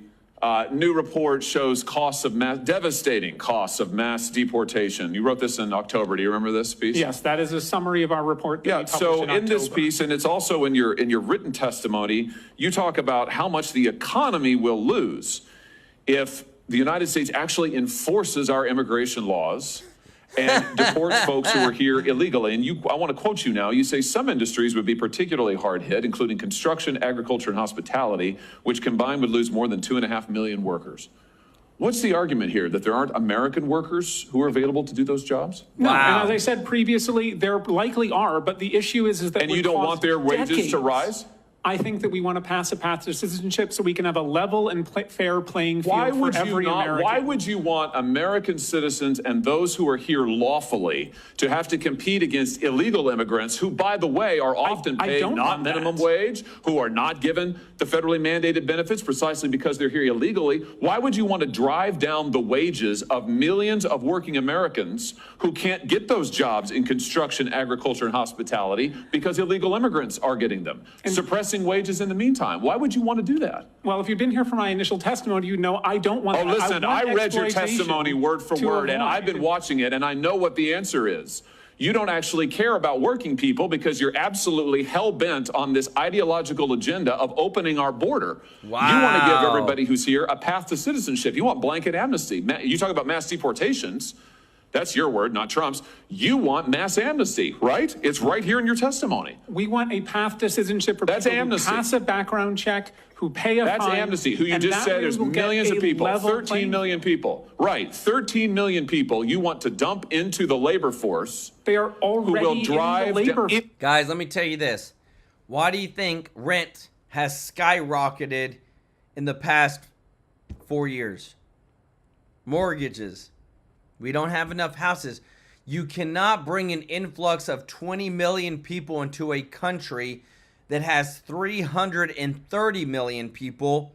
new report shows devastating costs of mass deportation. You wrote this in October. Do you remember this piece? Yes, that is a summary of our report. Yeah, so in this piece, and it's also in your written testimony, you talk about how much the economy will lose if the United States actually enforces our immigration laws and deports folks who are here illegally. And I want to quote you now. You say some industries would be particularly hard hit, including construction, agriculture, and hospitality, which combined would lose more than 2.5 million workers. What's the argument here, that there aren't American workers who are available to do those jobs? No, and as I said previously, there likely are, but the issue is that— And you don't want their wages to rise? I think that we want to pass a path to citizenship so we can have a level and fair playing field for every American. Why would you want American citizens and those who are here lawfully to have to compete against illegal immigrants who, by the way, are often paid not minimum wage, who are not given the federally mandated benefits precisely because they're here illegally? Why would you want to drive down the wages of millions of working Americans who can't get those jobs in construction, agriculture, and hospitality because illegal immigrants are getting them? Suppressing wages in the meantime. Why would you want to do that? Well, if you've been here for my initial testimony, you know I don't want that. Listen, I read your testimony word for word, and I've been watching it, and I know what the answer is. you don't actually care about working people because you're absolutely hell-bent on this ideological agenda of opening our border. Wow. You want to give everybody who's here a path to citizenship. You want blanket amnesty. You talk about mass deportations. That's your word, not Trump's. You want mass amnesty, right? It's right here in your testimony. We want a path to citizenship for That's people amnesty. who pass a background check, who pay a That's fine. amnesty, who you and just that said way there's we'll get millions of a people, level 13 playing million people. Right, 13 million people you want to dump into the labor force. They are already who will drive in the labor. Guys, let me tell you this. Why do you think rent has skyrocketed in the past 4 years? Mortgages. We don't have enough houses. You cannot bring an influx of 20 million people into a country that has 330 million people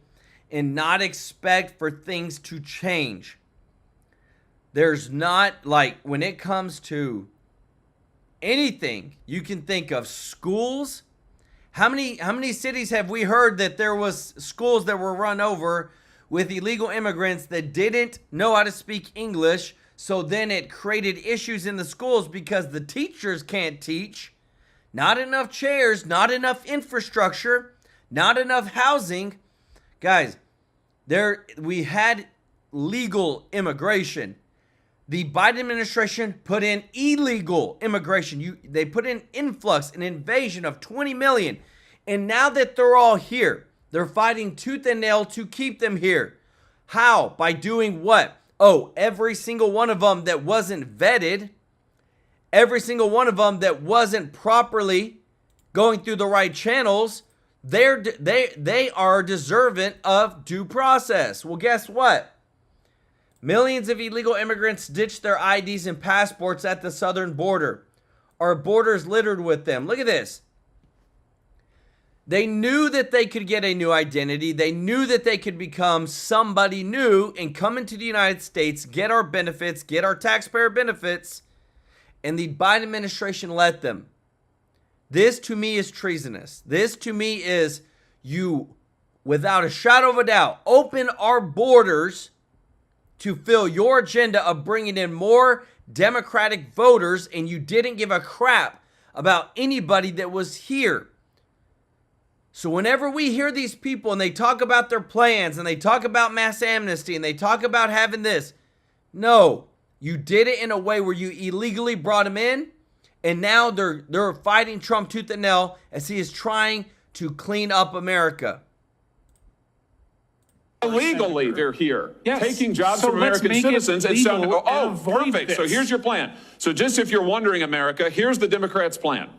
and not expect for things to change. There's not, like, when it comes to anything you can think of, schools. How many cities have we heard that there was schools that were run over with illegal immigrants that didn't know how to speak English? So then it created issues in the schools because the teachers can't teach. Not enough chairs, not enough infrastructure, not enough housing. Guys, we had legal immigration. The Biden administration put in illegal immigration. They put in influx, an invasion of 20 million. And now that they're all here, they're fighting tooth and nail to keep them here. How? By doing what? Oh, every single one of them that wasn't vetted, every single one of them that wasn't properly going through the right channels, they are deserving of due process. Well, guess what? Millions of illegal immigrants ditched their IDs and passports at the southern border. Our border is littered with them. Look at this. They knew that they could get a new identity. They knew that they could become somebody new and come into the United States, get our benefits, get our taxpayer benefits, and the Biden administration let them. This to me is treasonous. This to me is you, without a shadow of a doubt, open our borders to fill your agenda of bringing in more Democratic voters, and you didn't give a crap about anybody that was here. So whenever we hear these people and they talk about their plans and they talk about mass amnesty and they talk about having this, no, you did it in a way where you illegally brought them in, and now they're fighting Trump tooth and nail as he is trying to clean up America. Illegally, they're here, Yes. taking jobs So from let's American make it citizens. And legal so, and avoid perfect. So this. here's your plan. So just if you're wondering, America, here's the Democrats' plan.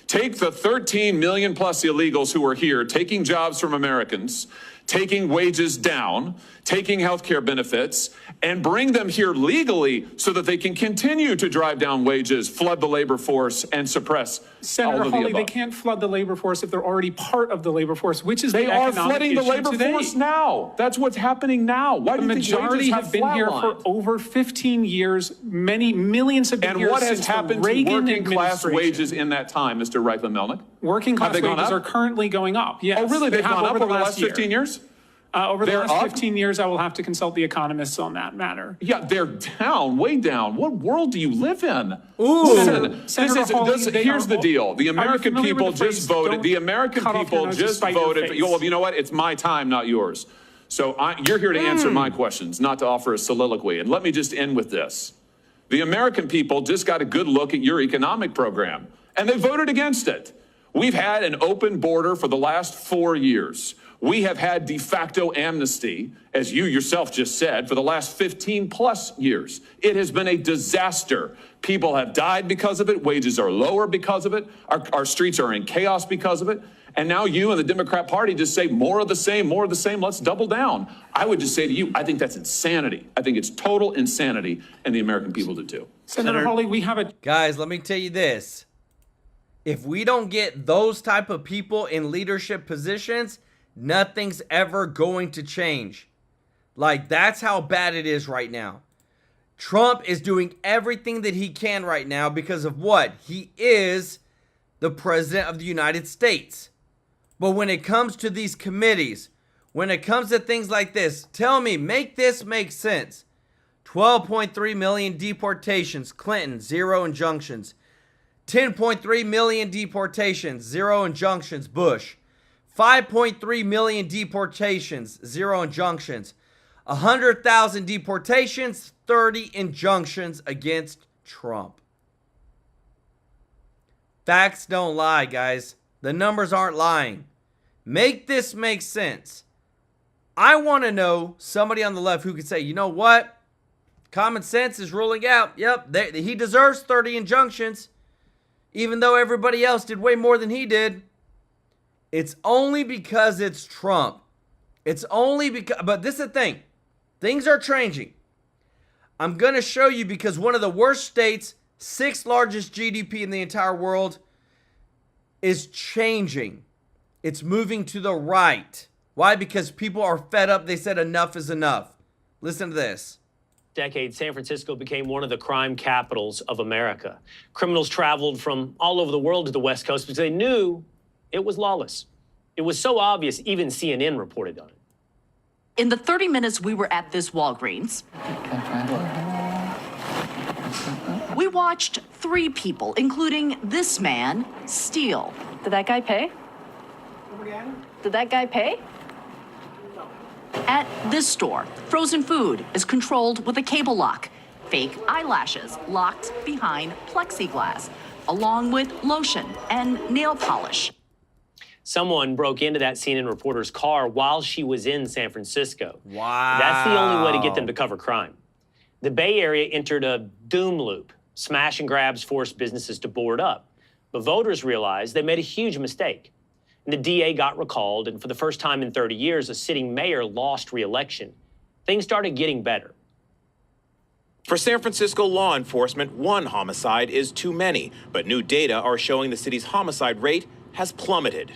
Take the 13 million plus illegals who are here, taking jobs from Americans, taking wages down, taking health care benefits, and bring them here legally so that they can continue to drive down wages, flood the labor force, and suppress Senator all of the Hawley, they above. can't flood the labor force if they're already part of the labor force, which is They the are economic flooding the issue labor today. force now. That's what's happening now. Why The do you think majority wages have been here for flatlined? over 15 years. Many millions have been And here what has since the happened to Reagan working class administration. wages in that time, Mr. Reifman-Melnick? Working class Have they gone wages up? are currently going up. Yes. Oh, really? They've have gone up over the last year. 15 years? Over the They're last up? 15 years, I will have to consult the economists on that matter. Yeah, they're down, way down. What world do you live in? Ooh. Listen, Senator Hawley, they here's are the all- deal. The Are you American familiar with people the phrase, just voted. "Don't The American cut off your people nose to just spite your voted. face"? Well, you know what? It's my time, not yours. So you're here to answer my questions, not to offer a soliloquy. And let me just end with this. The American people just got a good look at your economic program, and they voted against it. We've had an open border for the last 4 years. We have had de facto amnesty, as you yourself just said, for the last 15 plus years. It has been a disaster. People have died because of it. Wages are lower because of it. Our streets are in chaos because of it. And now you and the Democrat Party just say more of the same, more of the same. Let's double down. I would just say to you, I think that's insanity. I think it's total insanity, and the American people do too. Senator Hawley, we have a... Guys, let me tell you this. If we don't get those type of people in leadership positions, nothing's ever going to change. Like, that's how bad it is right now. Trump is doing everything that he can right now because of what? He is the president of the United States. But when it comes to these committees, when it comes to things like this, tell me, make this make sense. 12.3 million deportations, Clinton, 0 injunctions. 10.3 million deportations, 0 injunctions, Bush. 5.3 million deportations, 0 injunctions. 100,000 deportations, 30 injunctions against Trump. Facts don't lie, guys. The numbers aren't lying. Make this make sense. I want to know somebody on the left who could say, you know what? Common sense is ruling out. Yep, he deserves 30 injunctions, even though everybody else did way more than he did. It's only because it's Trump. It's only because, but this is the thing. Things are changing. I'm going to show you because one of the worst states, 6th largest GDP in the entire world, is changing. It's moving to the right. Why? Because people are fed up. They said enough is enough. Listen to this. Decade, San Francisco became one of the crime capitals of America. Criminals traveled from all over the world to the West Coast because they knew it was lawless. It was so obvious, even CNN reported on it. In the 30 minutes we were at this Walgreens, we watched 3 people, including this man, steal. Did that guy pay? Did that guy pay? At this store, frozen food is controlled with a cable lock. Fake eyelashes locked behind plexiglass, along with lotion and nail polish. Someone broke into that CNN reporter's car while she was in San Francisco. Wow. That's the only way to get them to cover crime. The Bay Area entered a doom loop. Smash and grabs forced businesses to board up. But voters realized they made a huge mistake. And the DA got recalled, and for the first time in 30 years, a sitting mayor lost re-election. Things started getting better. For San Francisco law enforcement, one homicide is too many, but new data are showing the city's homicide rate has plummeted.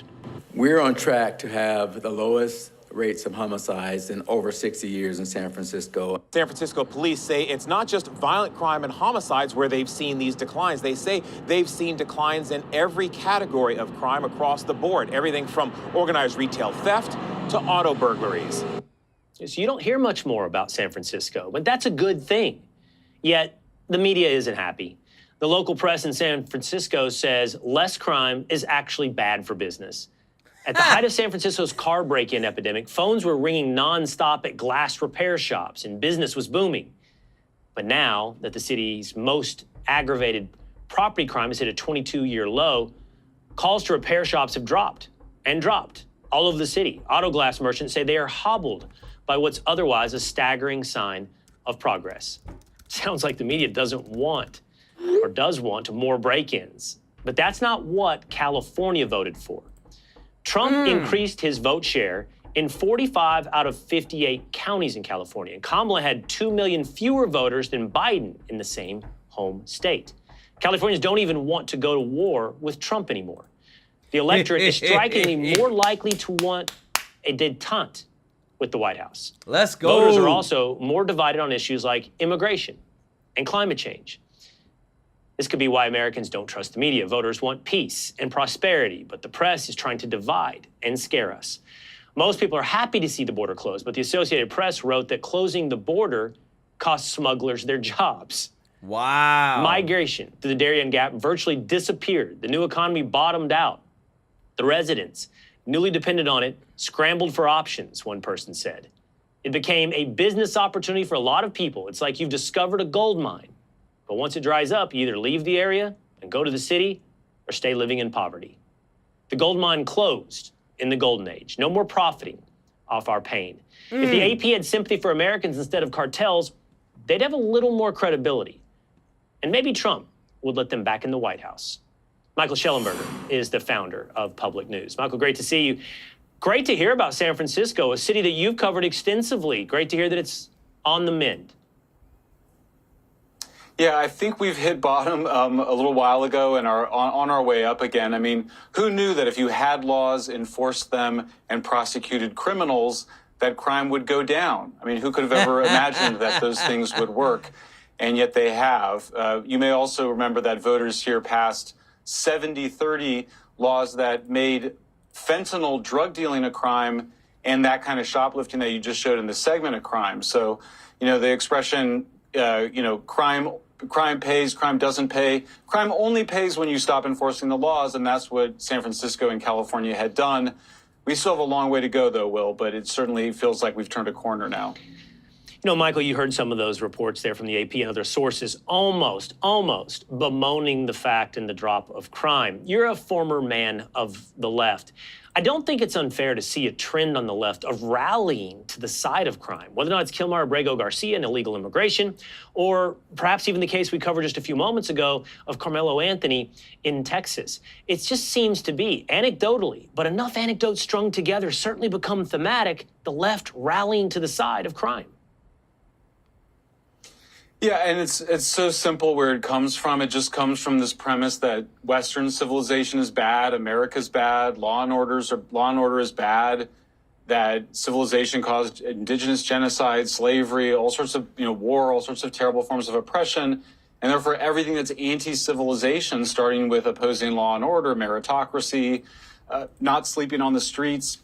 We're on track to have the lowest rates of homicides in over 60 years in San Francisco. San Francisco police say it's not just violent crime and homicides where they've seen these declines. They say they've seen declines in every category of crime across the board, everything from organized retail theft to auto burglaries. So you don't hear much more about San Francisco, but that's a good thing. Yet the media isn't happy. The local press in San Francisco says less crime is actually bad for business. At the height of San Francisco's car break-in epidemic, phones were ringing nonstop at glass repair shops and business was booming. But now that the city's most aggravated property crime has hit a 22-year low, calls to repair shops have dropped and dropped all over the city. Auto glass merchants say they are hobbled by what's otherwise a staggering sign of progress. Sounds like the media doesn't want or does want more break-ins. But that's not what California voted for. Trump increased his vote share in 45 out of 58 counties in California. And Kamala had 2 million fewer voters than Biden in the same home state. Californians don't even want to go to war with Trump anymore. The electorate is strikingly more likely to want a détente with the White House. Let's go. Voters are also more divided on issues like immigration and climate change. This could be why Americans don't trust the media. Voters want peace and prosperity, but the press is trying to divide and scare us. Most people are happy to see the border closed, but the Associated Press wrote that closing the border costs smugglers their jobs. Wow. Migration through the Darien Gap virtually disappeared. The new economy bottomed out. The residents, newly dependent on it, scrambled for options, one person said. It became a business opportunity for a lot of people. It's like you've discovered a gold mine. But once it dries up, you either leave the area and go to the city or stay living in poverty. The gold mine closed in the golden age. No more profiting off our pain. If the AP had sympathy for Americans instead of cartels, they'd have a little more credibility. And maybe Trump would let them back in the White House. Michael Schellenberger is the founder of Public News. Michael, great to see you. Great to hear about San Francisco, a city that you've covered extensively. Great to hear that it's on the mend. Yeah, I think we've hit bottom a little while ago and are on our way up again. I mean, who knew that if you had laws, enforced them, and prosecuted criminals, that crime would go down? I mean, who could have ever imagined that those things would work? And yet they have. You may also remember that voters here passed 70-30 laws that made fentanyl drug dealing a crime and that kind of shoplifting that you just showed in the segment a crime. So, you know, the expression, crime crime pays, crime doesn't pay. Crime only pays when you stop enforcing the laws, and that's what San Francisco and California had done. We still have a long way to go, though, Will, but it certainly feels like we've turned a corner now. You know, Michael, you heard some of those reports there from the AP and other sources almost bemoaning the fact in the drop of crime. You're a former man of the left. I don't think it's unfair to see a trend on the left of rallying to the side of crime, whether or not it's Kilmar Abrego Garcia and illegal immigration, or perhaps even the case we covered just a few moments ago of Carmelo Anthony in Texas. It just seems to be, anecdotally, but enough anecdotes strung together certainly become thematic, the left rallying to the side of crime. Yeah, and it's so simple where it comes from. It just comes from this premise that Western civilization is bad, America's bad, law and order is bad, that civilization caused indigenous genocide, slavery, all sorts of war, all sorts of terrible forms of oppression, and therefore everything that's anti-civilization, starting with opposing law and order, meritocracy, not sleeping on the streets,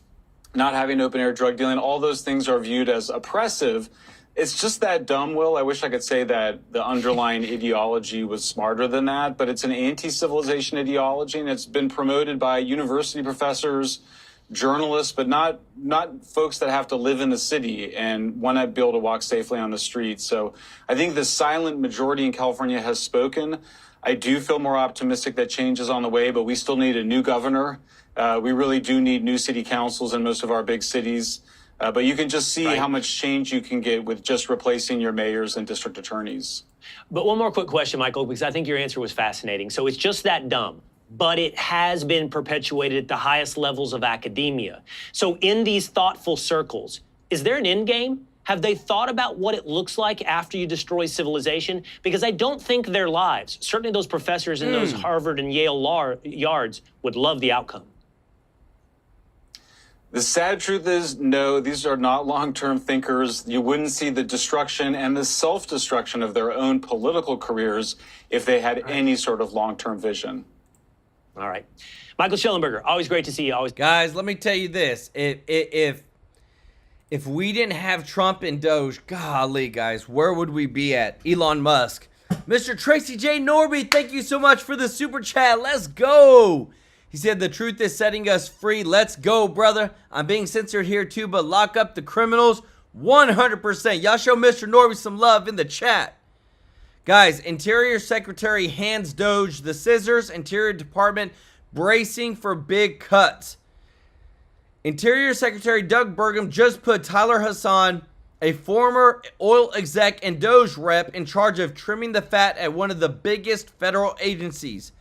not having open air drug dealing, all those things are viewed as oppressive. It's just that dumb, Will. I wish I could say that the underlying ideology was smarter than that, but it's an anti-civilization ideology, and it's been promoted by university professors, journalists, but not folks that have to live in the city and want to be able to walk safely on the street. So I think the silent majority in California has spoken. I do feel more optimistic that change is on the way, but we still need a new governor. We really do need new city councils in most of our big cities. But you can just see how much change you can get with just replacing your mayors and district attorneys. But one more quick question, Michael, because I think your answer was fascinating. So it's just that dumb, but it has been perpetuated at the highest levels of academia. So in these thoughtful circles, is there an end game? Have they thought about what it looks like after you destroy civilization? Because I don't think their lives, certainly those professors in those Harvard and Yale yards, would love the outcome. The sad truth is, no, these are not long-term thinkers. You wouldn't see the destruction and the self-destruction of their own political careers if they had any sort of long-term vision. All right. Michael Schellenberger, always great to see you. Always. Guys, let me tell you this. If we didn't have Trump and Doge, golly, guys, where would we be at? Elon Musk. Mr. Tracy J. Norby, thank you so much for the super chat. Let's go. He said, the truth is setting us free. Let's go, brother. I'm being censored here too, but lock up the criminals 100%. Y'all show Mr. Norby some love in the chat. Guys, Interior Secretary hands Doge the scissors. Interior Department bracing for big cuts. Interior Secretary Doug Burgum just put Tyler Hassan, a former oil exec and Doge rep, in charge of trimming the fat at one of the biggest federal agencies.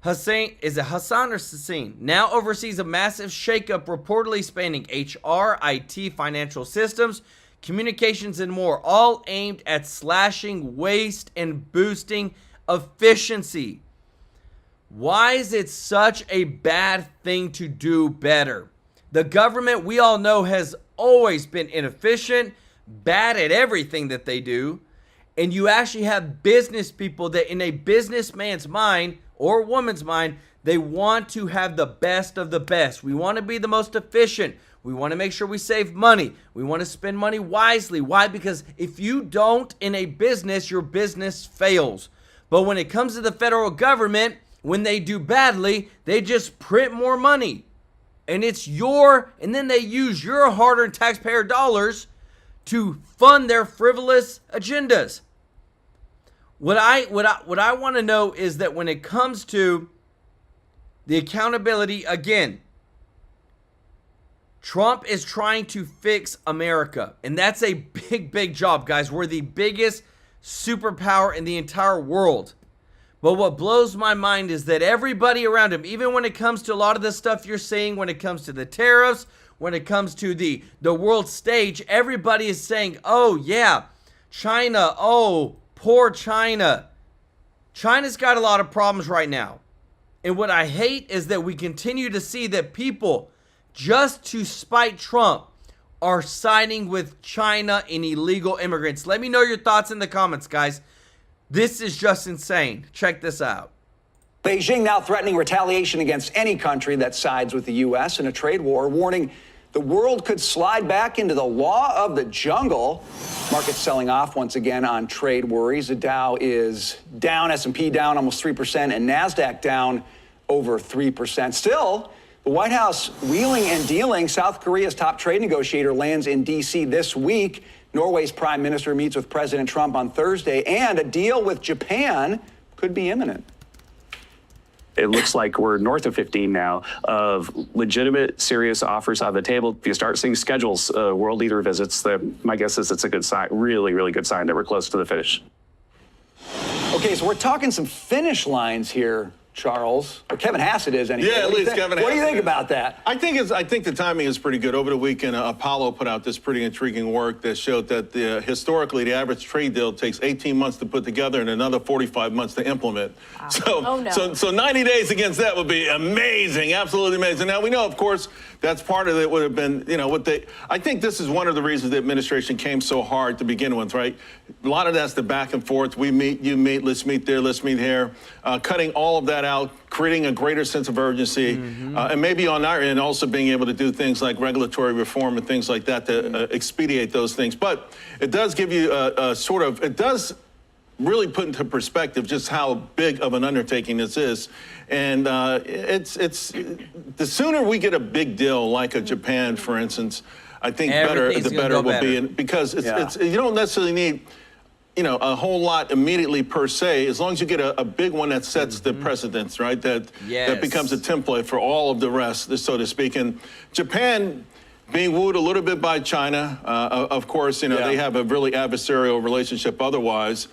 Hassan, is it Hassan or Sassin? Now oversees a massive shakeup reportedly spanning HR, IT, financial systems, communications, and more, all aimed at slashing waste and boosting efficiency. Why is it such a bad thing to do better? The government, we all know, has always been inefficient, bad at everything that they do, and you actually have business people that in a businessman's mind or woman's mind, they want to have the best of the best. We want to be the most efficient. We want to make sure we save money. We want to spend money wisely. Why? Because if you don't in a business, your business fails. But when it comes to the federal government, when they do badly, they just print more money. And and then they use your hard-earned taxpayer dollars to fund their frivolous agendas. What I want to know is that when it comes to the accountability, again, Trump is trying to fix America. And that's a big, big job, guys. We're the biggest superpower in the entire world. But what blows my mind is that everybody around him, even when it comes to a lot of the stuff you're seeing, when it comes to the tariffs, when it comes to the world stage, everybody is saying, oh, yeah, China, oh, poor China. China's got a lot of problems right now. And what I hate is that we continue to see that people, just to spite Trump, are siding with China and illegal immigrants. Let me know your thoughts in the comments, guys. This is just insane. Check this out. Beijing now threatening retaliation against any country that sides with the U.S. in a trade war, warning the world could slide back into the law of the jungle. Markets selling off once again on trade worries. The Dow is down, S&P down almost 3%, and NASDAQ down over 3%. Still, the White House wheeling and dealing. South Korea's top trade negotiator lands in D.C. this week. Norway's prime minister meets with President Trump on Thursday, and a deal with Japan could be imminent. It looks like we're north of 15 now of legitimate, serious offers on the table. If you start seeing schedules, world leader visits, my guess is it's a good sign, really, really good sign that we're close to the finish. Okay, so we're talking some finish lines here, Charles. Or Kevin Hassett is anyway. Yeah, at least Kevin Hassett. What do you think about that? I think the timing is pretty good. Over the weekend, Apollo put out this pretty intriguing work that showed that historically the average trade deal takes 18 months to put together and another 45 months to implement. Wow. So 90 days against that would be amazing, absolutely amazing. Now we know, of course, that's part of it would have been, I think this is one of the reasons the administration came so hard to begin with, right? A lot of that's the back and forth. We meet, you meet, let's meet there, let's meet here. Cutting all of that out, creating a greater sense of urgency, and maybe on our end also being able to do things like regulatory reform and things like that to expedite those things. But it does give you it does really put into perspective just how big of an undertaking this is. And it's the sooner we get a big deal like a Japan, for instance, I think the better it will be. Because it's you don't necessarily need a whole lot immediately per se, as long as you get a big one that sets the precedence, right? That becomes a template for all of the rest, so to speak. And Japan being wooed a little bit by China, of course, they have a really adversarial relationship otherwise.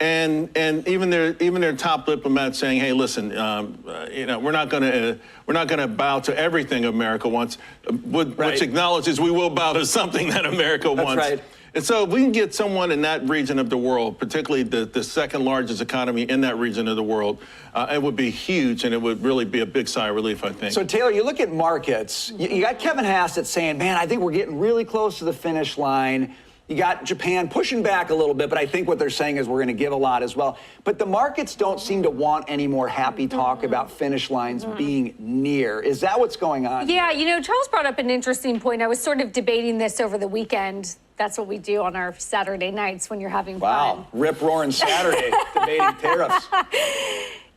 And even their top diplomats saying, hey, listen, we're not gonna bow to everything America wants, which acknowledges we will bow to something that America wants. Right. And so if we can get someone in that region of the world, particularly the second largest economy in that region of the world, it would be huge, and it would really be a big sigh of relief, I think. So, Taylor, you look at markets. You got Kevin Hassett saying, man, I think we're getting really close to the finish line. You got Japan pushing back a little bit, but I think what they're saying is we're going to give a lot as well. But the markets don't seem to want any more happy talk about finish lines being near. Is that what's going on? Yeah, Charles brought up an interesting point. I was sort of debating this over the weekend. That's what we do on our Saturday nights when you're having fun. Wow, rip-roaring Saturday, debating tariffs.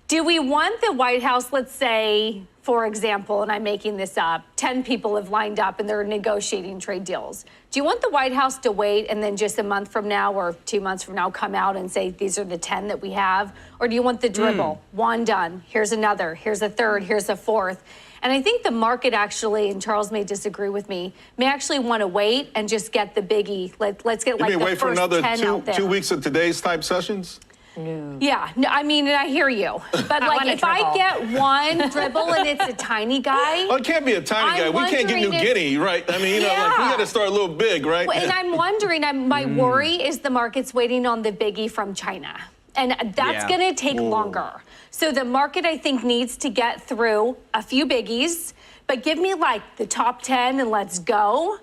Do we want the White House, let's say, for example, and I'm making this up, 10 people have lined up and they're negotiating trade deals. Do you want the White House to wait and then just a month from now or 2 months from now come out and say, these are the 10 that we have? Or do you want the dribble? One done, here's another, here's a third, here's a fourth. And I think the market actually, and Charles may disagree with me, may actually want to wait and just get the biggie. Let's get like the wait first for another 10 out there. 2 weeks of today's type sessions? No. Yeah, no, I mean, and I hear you. But like, if I get one dribble and it's a tiny guy. Oh, it can't be a tiny guy. We can't get New Guinea, right? I mean, we got to start a little big, right? And I'm wondering, my worry is the market's waiting on the biggie from China. And that's going to take longer. So the market, I think, needs to get through a few biggies, but give me like the top 10 and let's go.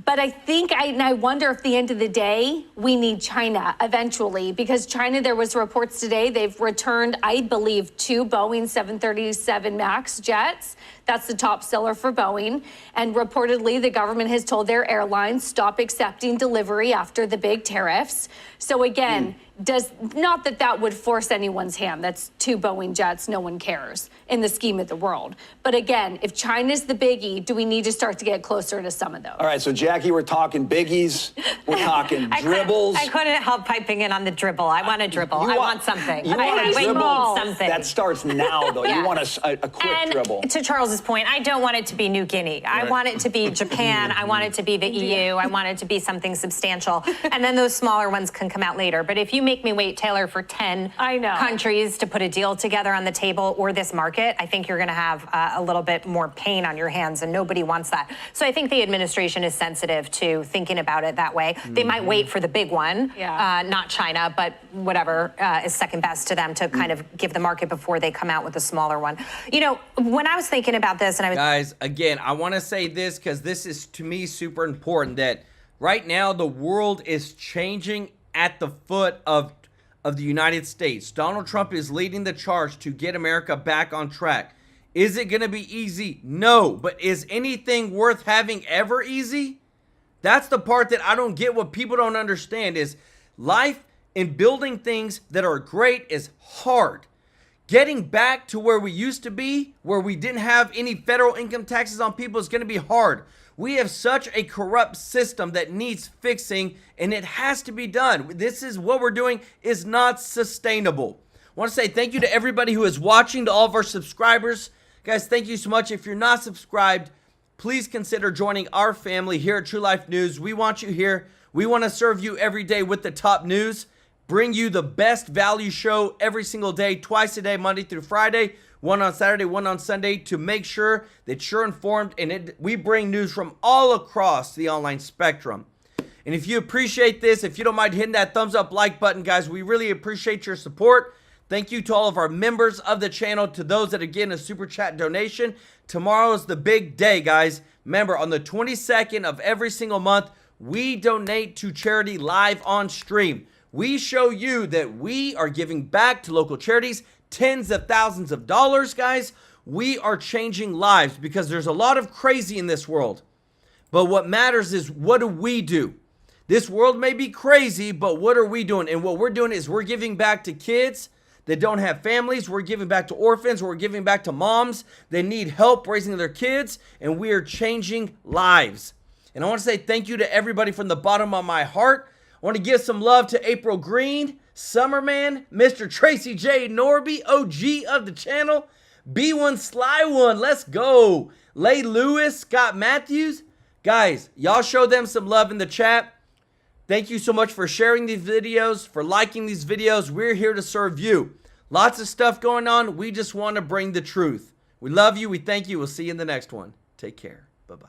But I think, I wonder if at the end of the day, we need China eventually, because China, there was reports today, they've returned, I believe, 2 Boeing 737 MAX jets. That's the top seller for Boeing. And reportedly, the government has told their airlines stop accepting delivery after the big tariffs. So again, not that would force anyone's hand. That's 2 Boeing jets. No one cares in the scheme of the world. But again, if China's the biggie, do we need to start to get closer to some of those? All right, so Jackie, we're talking biggies. We're talking dribbles. I couldn't help piping in on the dribble. I want a dribble. I want something. You want a dribble? Something. That starts now, though. You want a quick dribble. To Charles's point, I don't want it to be New Guinea. I want it to be Japan. I want it to be the EU. I want it to be something substantial. And then those smaller ones can come out later. But if you make me wait, Taylor, for 10 countries to put a deal together on the table or this market, I think you're going to have a little bit more pain on your hands, and nobody wants that. So I think the administration is sensitive to thinking about it that way. They might wait for the big one, not China, but whatever is second best to them to kind of give the market before they come out with a smaller one. When I was thinking about this, and I was... Guys, again, I want to say this because this is, to me, super important, that right now the world is changing at the foot of the United States. Donald Trump is leading the charge to get America back on track. Is it going to be easy? No. But is anything worth having ever easy? That's the part that I don't get. What people don't understand is life and building things that are great is hard. Getting back to where we used to be, where we didn't have any federal income taxes on people, is going to be hard. We have such a corrupt system that needs fixing, and it has to be done. This is what we're doing is not sustainable. I want to say thank you to everybody who is watching, to all of our subscribers. Guys, thank you so much. If you're not subscribed, please consider joining our family here at TrueLife News. We want you here. We want to serve you every day with the top news, bring you the best value show every single day, twice a day, Monday through Friday, one on Saturday, one on Sunday, to make sure that you're informed. And we bring news from all across the online spectrum. And if you appreciate this, if you don't mind hitting that thumbs up like button, guys, we really appreciate your support. Thank you to all of our members of the channel, to those that are getting a super chat donation. Tomorrow is the big day, guys. Remember, on the 22nd of every single month, we donate to charity live on stream. We show you that we are giving back to local charities, tens of thousands of dollars, guys. We are changing lives because there's a lot of crazy in this world. But what matters is, what do we do? This world may be crazy, but what are we doing? And what we're doing is we're giving back to kids that don't have families. We're giving back to orphans. We're giving back to moms that need help raising their kids. And we are changing lives. And I want to say thank you to everybody from the bottom of my heart. I want to give some love to April Green, Summerman, Mr. Tracy J. Norby, OG of the channel, B1 Sly One, let's go, Lay Lewis, Scott Matthews. Guys, y'all show them some love in the chat. Thank you so much for sharing these videos, for liking these videos. We're here to serve you. Lots of stuff going on. We just want to bring the truth. We love you. We thank you. We'll see you in the next one. Take care. Bye-bye.